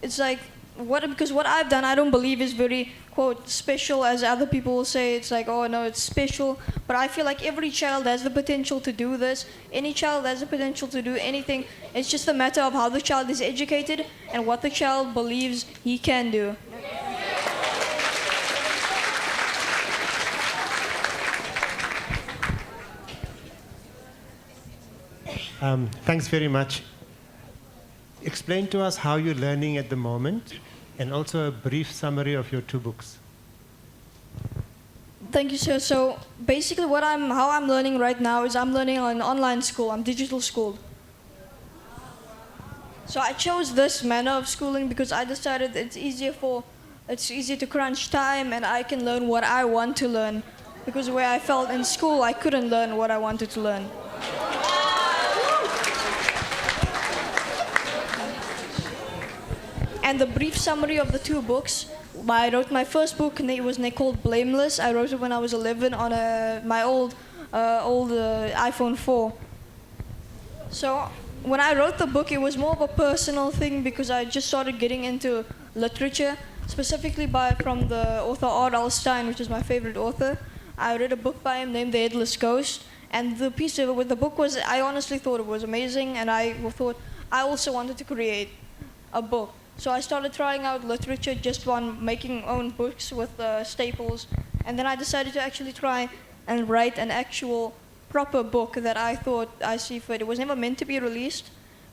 It's like because what I've done I don't believe is very quote special as other people will say. It's like, oh no, it's special, but I feel like every child has the potential to do this. Any child has the potential to do anything. It's just a matter of how the child is educated and what the child believes he can do. Thanks very much. Explain to us how you're learning at the moment and also a brief summary of your 2 books. Thank you, sir. So basically how I'm learning right now is I'm learning on online school. I'm digital schooled. So I chose this manner of schooling because I decided it's easier to crunch time and I can learn what I want to learn. Because where I felt in school, I couldn't learn what I wanted to learn. And the brief summary of the 2 books, I wrote my first book, and it was called Blameless. I wrote it when I was 11 on my old iPhone 4. So when I wrote the book, it was more of a personal thing because I just started getting into literature, specifically from the author R.L. Stein, which is my favorite author. I read a book by him named The Headless Ghost, and the piece with the book was, I honestly thought it was amazing, and I thought I also wanted to create a book. So I started trying out literature just on making own books with staples. And then I decided to actually try and write an actual proper book that I thought I see fit. It was never meant to be released,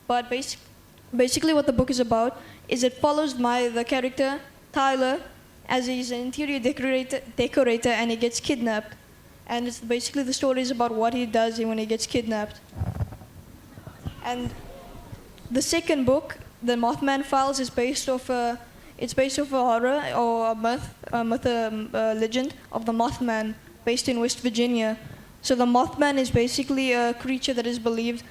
but basically what the book is about is it follows the character, Tyler, as he's an interior decorator and he gets kidnapped. And it's basically the story is about what he does when he gets kidnapped. And the second book, The Mothman Files, is based off a horror or a legend of the Mothman based in West Virginia. So the Mothman is basically a creature that is believed,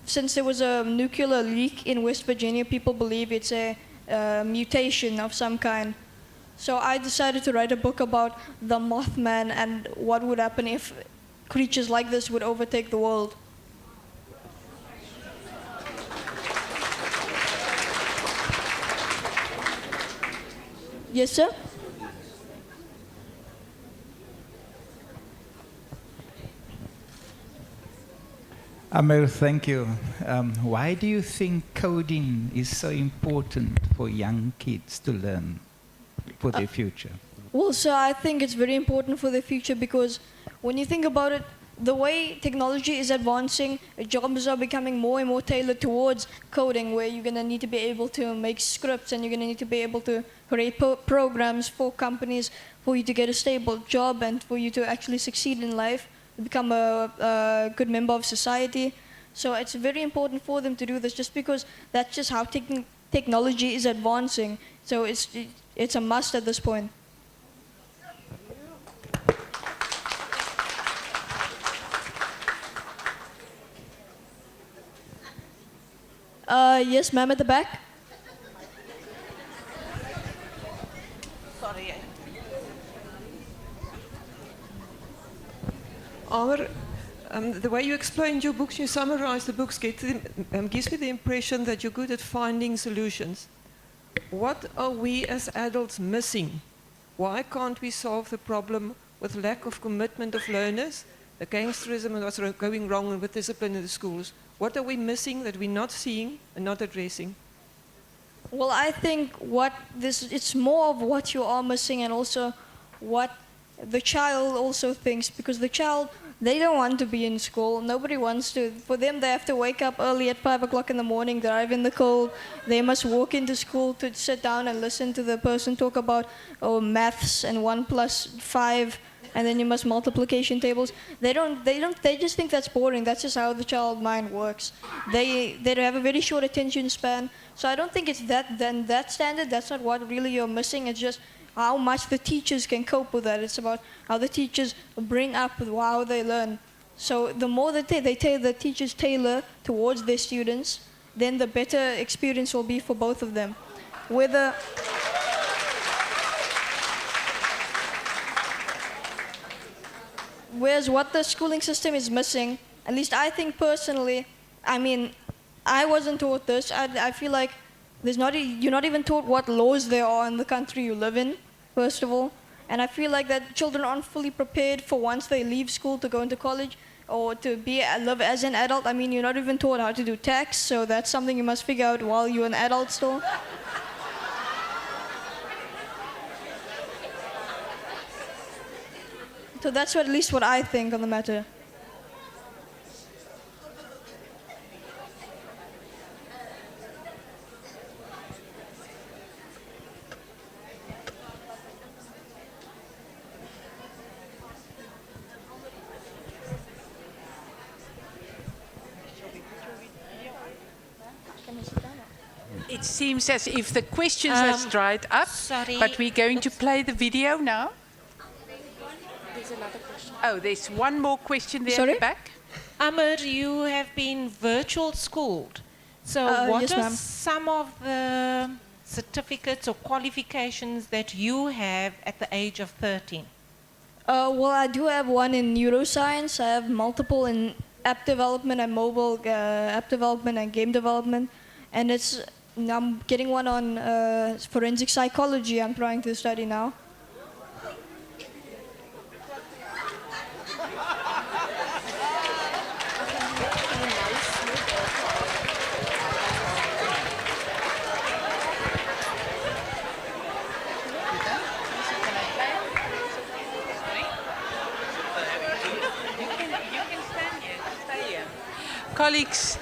since there was a nuclear leak in West Virginia, people believe it's a mutation of some kind. So I decided to write a book about the Mothman and what would happen if creatures like this would overtake the world. Yes, sir? Amir, thank you. Why do you think coding is so important for young kids to learn for their future? Well, sir, I think it's very important for the future because when you think about it, the way technology is advancing, jobs are becoming more and more tailored towards coding, where you're going to need to be able to make scripts and you're going to need to be able to create programs for companies for you to get a stable job and for you to actually succeed in life. become a good member of society. So it's very important for them to do this, just because that's just how technology is advancing. So it's a must at this point. Yes, ma'am, at the back. Sorry. Amr, the way you explained your books, you summarized the books, gives me the impression that you're good at finding solutions. What are we as adults missing? Why can't we solve the problem with lack of commitment of learners, the gangsterism and what's going wrong with discipline in the schools? What are we missing that we're not seeing and not addressing? Well, I think it's more of what you are missing, and also what the child also thinks, because the child, they don't want to be in school. Nobody wants to. For them, they have to wake up early at 5 o'clock in the morning, drive in the cold. They must walk into school to sit down and listen to the person talk about maths and 1 plus 5, and then you must multiplication tables. They just think that's boring. That's just how the child mind works. They have a very short attention span. So I don't think it's that standard. That's not what really you're missing. It's just how much the teachers can cope with that. It's about how the teachers bring up how they learn. So the more that the teachers tailor towards their students, then the better experience will be for both of them. Whereas what the schooling system is missing, at least I think personally, I mean, I wasn't taught this. I feel like you're not even taught what laws there are in the country you live in, first of all. And I feel like that children aren't fully prepared for once they leave school to go into college or to live as an adult. I mean, you're not even taught how to do tax, so that's something you must figure out while you're an adult still. So that's at least what I think on the matter. It seems as if the questions has dried up, but we're going to play the video now. There's another question. Oh, there's one more question there Sorry? at the back. Amr, you have been virtual schooled. So what yes, are ma'am. some of the certificates or qualifications that you have at the age of 13? Well, I do have one in neuroscience. I have multiple in app development and mobile app development and game development. And I'm getting one on forensic psychology I'm trying to study now. Colleagues,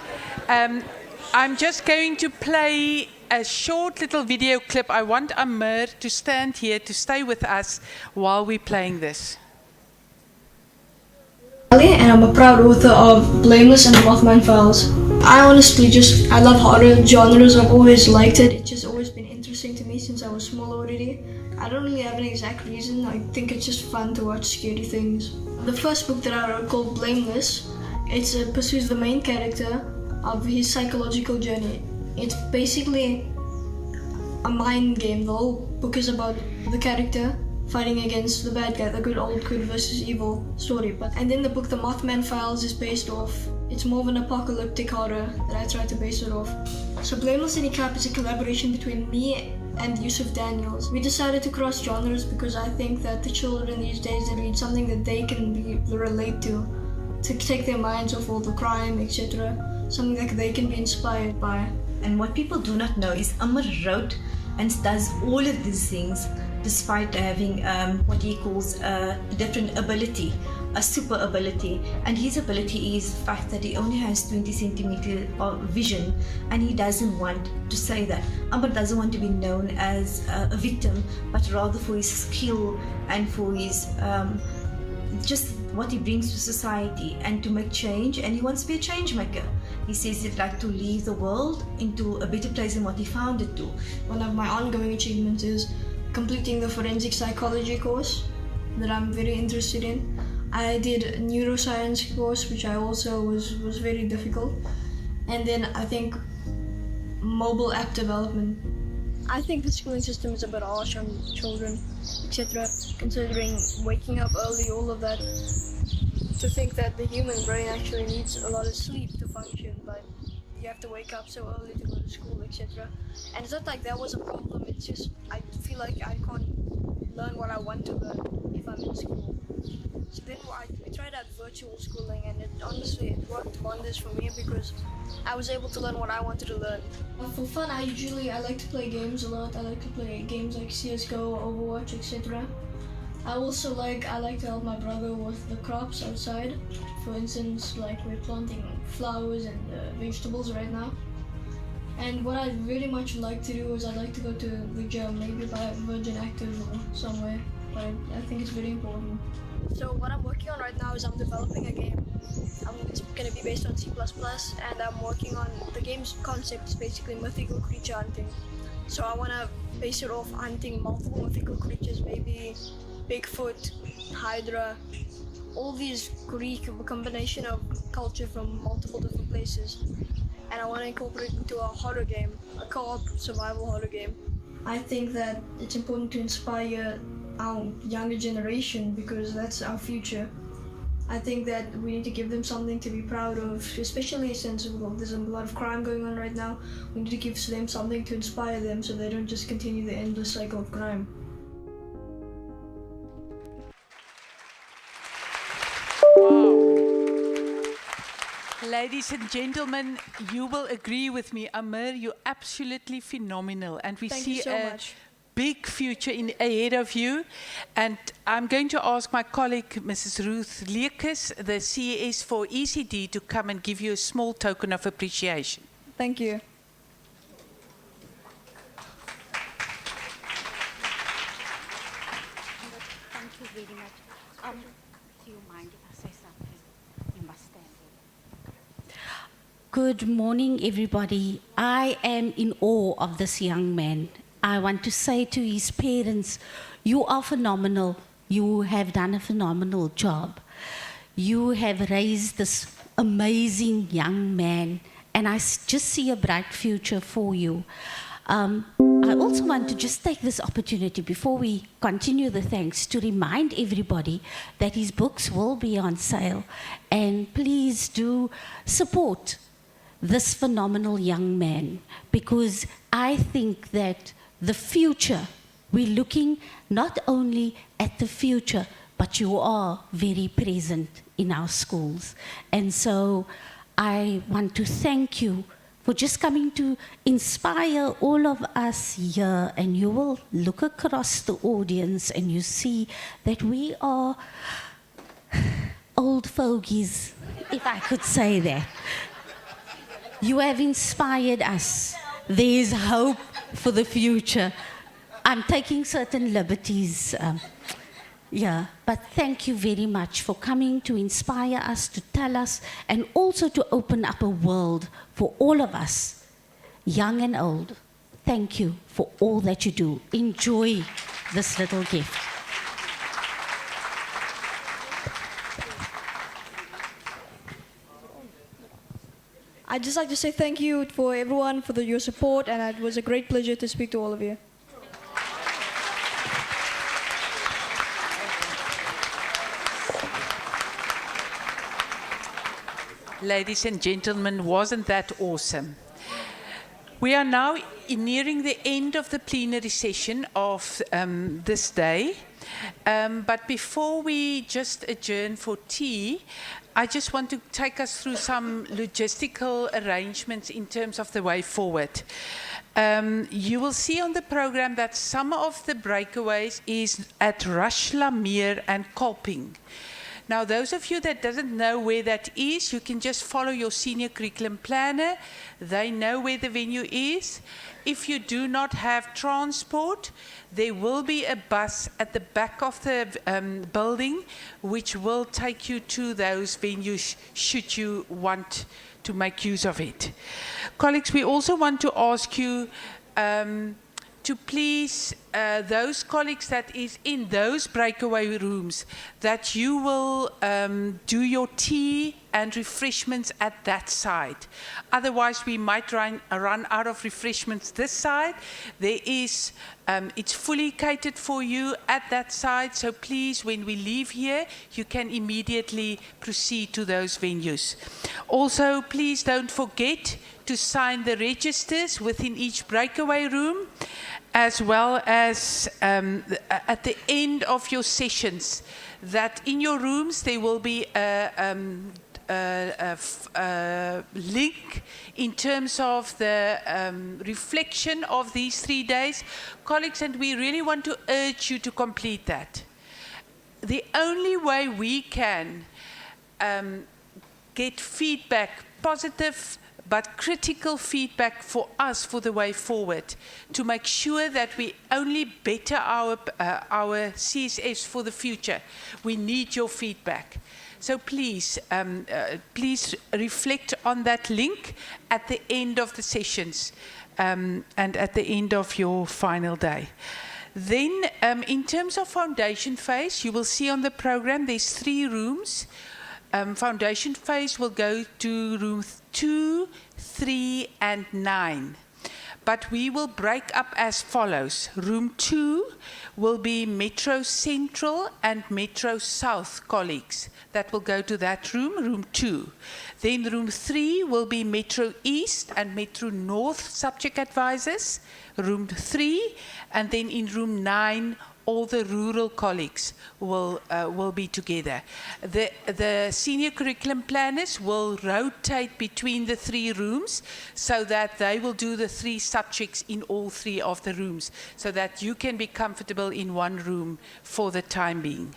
I'm just going to play a short little video clip. I want Amr to stand here to stay with us while we're playing this. And I'm a proud author of Blameless and the Mothman Files. I love horror genres. I've always liked it. It's just always been interesting to me since I was small already. I don't really have an exact reason. I think it's just fun to watch scary things. The first book that I wrote, called Blameless, it pursues the main character of his psychological journey. It's basically a mind game. The whole book is about the character fighting against the bad guy, the good versus evil story. And then the book The Mothman Files is based off, it's more of an apocalyptic horror that I tried to base it off. So Blameless City Cap is a collaboration between me and Yusuf Daniels. We decided to cross genres because I think that the children these days, they need something that they can relate to take their minds off all the crime, etc. Something that they can be inspired by. And what people do not know is Amr wrote and does all of these things despite having what he calls a different ability, a super ability. And his ability is the fact that he only has 20 centimeters of vision, and he doesn't want to say that. Amr doesn't want to be known as a victim, but rather for his skill and for his just what he brings to society and to make change, and he wants to be a change maker. He says he'd like to leave the world into a better place than what he found it to. One of my ongoing achievements is completing the forensic psychology course that I'm very interested in. I did a neuroscience course, which I also was very difficult. And then I think mobile app development. I think the schooling system is a bit harsh on children, etc. Considering waking up early, all of that. To think that the human brain actually needs a lot of sleep to function, but you have to wake up so early to go to school, etc. And it's not like that was a problem, it's just I feel like I can't learn what I want to learn if I'm in school. So then we tried out virtual schooling, and honestly it worked wonders for me because I was able to learn what I wanted to learn. For fun, I like to play games a lot. I like to play games like CSGO, Overwatch, etc. I like to help my brother with the crops outside. For instance, like we're planting flowers and vegetables right now. And what I'd really much like to do is I'd like to go to the gym, maybe by Virgin Active or somewhere. But I think it's very important. So what I'm working on right now is I'm developing a game. It's going to be based on C++, and I'm working on the game's concept is basically mythical creature hunting. So I want to base it off hunting multiple mythical creatures, maybe Bigfoot, Hydra, all these Greek, a combination of culture from multiple different places. And I want to incorporate it into a horror game, a co-op survival horror game. I think that it's important to inspire our younger generation because that's our future. I think that we need to give them something to be proud of, especially since there's a lot of crime going on right now. We need to give them something to inspire them so they don't just continue the endless cycle of crime. Ladies and gentlemen, you will agree with me, Amir, you're absolutely phenomenal. And we Thank see you so a much. big future ahead of you. And I'm going to ask my colleague, Mrs. Ruth Leekes, the CES for ECD, to come and give you a small token of appreciation. Thank you. Thank you very much. Do you mind if I say something? You must stand there. Good morning, everybody. I am in awe of this young man. I want to say to his parents, you are phenomenal. You have done a phenomenal job. You have raised this amazing young man, and I just see a bright future for you. I also want to just take this opportunity before we continue the thanks to remind everybody that his books will be on sale, and please do support this phenomenal young man, because I think that the future, we're looking not only at the future, but you are very present in our schools. And so I want to thank you for just coming to inspire all of us here. And you will look across the audience and you see that we are old fogies, if I could say that. You have inspired us. There is hope for the future. I'm taking certain liberties, but thank you very much for coming to inspire us, to tell us, and also to open up a world for all of us, young and old. Thank you for all that you do. Enjoy this little gift. I'd just like to say thank you for everyone for your support, and it was a great pleasure to speak to all of you. Ladies and gentlemen, wasn't that awesome? We are now nearing the end of the plenary session of this day. But before we just adjourn for tea, I just want to take us through some logistical arrangements in terms of the way forward. You will see on the program that some of the breakaways is at Rushlamere and Kolping. Now, those of you that doesn't know where that is, you can just follow your senior curriculum planner. They know where the venue is. If you do not have transport, there will be a bus at the back of the building which will take you to those venues should you want to make use of it. Colleagues, we also want to ask you to please, those colleagues that is in those breakaway rooms, that you will do your tea and refreshments at that side. Otherwise, we might run out of refreshments this side. There is, it's fully catered for you at that side, so please, when we leave here, you can immediately proceed to those venues. Also, please don't forget to sign the registers within each breakaway room, as well as at the end of your sessions, that in your rooms there will be a link in terms of the reflection of these 3 days. Colleagues, and we really want to urge you to complete that. The only way we can get feedback, positive but critical feedback for us for the way forward, to make sure that we only better our CSFs for the future. We need your feedback. So please, please reflect on that link at the end of the sessions and at the end of your final day. Then, in terms of foundation phase, you will see on the program there's 3 rooms. Foundation phase will go to room 2, 3, and 9. But we will break up as follows. Room 2 will be Metro Central and Metro South colleagues. That will go to that room, room 2. Then room 3 will be Metro East and Metro North subject advisors, room 3. And then in room 9, all the rural colleagues will be together. The senior curriculum planners will rotate between the 3 rooms so that they will do the 3 subjects in all 3 of the rooms, so that you can be comfortable in one room for the time being.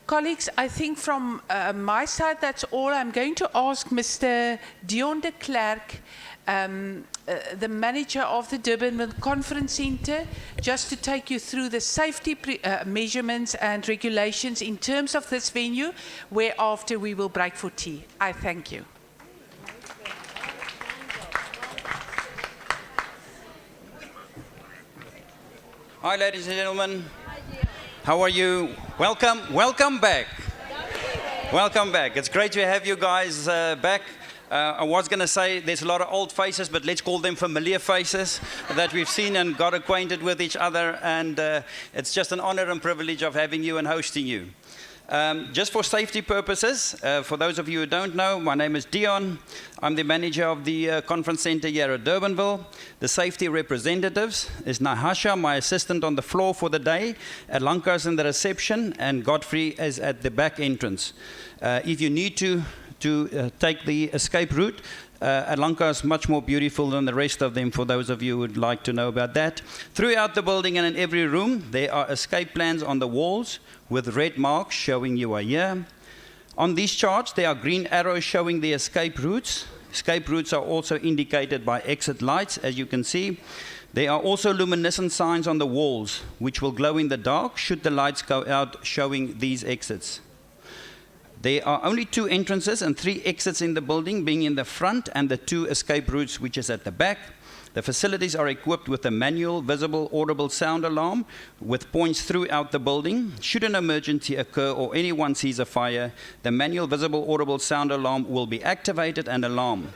Colleagues, I think from my side, that's all. I'm going to ask Mr. Dion de Klerk, the manager of the Durban Conference Centre, just to take you through the safety measurements and regulations in terms of this venue, whereafter we will break for tea. I thank you. Hi, ladies and gentlemen. How are you? Welcome, welcome back. Welcome back. It's great to have you guys back. I was going to say there's a lot of old faces, but let's call them familiar faces that we've seen and got acquainted with each other. And it's just an honor and privilege of having you and hosting you. Just for safety purposes, for those of you who don't know, my name is Dion. I'm the manager of the conference center here at Durbanville. The safety representatives is Nahasha, my assistant on the floor for the day, Alanka's in the reception, and Godfrey is at the back entrance. If you need to take the escape route, Alanka is much more beautiful than the rest of them, for those of you who would like to know about that. Throughout the building and in every room, there are escape plans on the walls with red marks showing you are here. On these charts, there are green arrows showing the escape routes. Escape routes are also indicated by exit lights, as you can see. There are also luminescent signs on the walls, which will glow in the dark should the lights go out, showing these exits. There are only 2 entrances and 3 exits in the building, being in the front and the 2 escape routes, which is at the back. The facilities are equipped with a manual, visible, audible sound alarm with points throughout the building. Should an emergency occur or anyone sees a fire, the manual, visible, audible sound alarm will be activated and alarmed.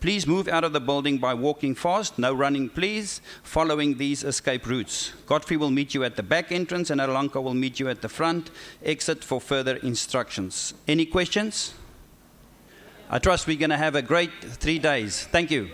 Please move out of the building by walking fast, no running please, following these escape routes. Godfrey will meet you at the back entrance and Alanka will meet you at the front exit for further instructions. Any questions? I trust we're going to have a great 3 days. Thank you.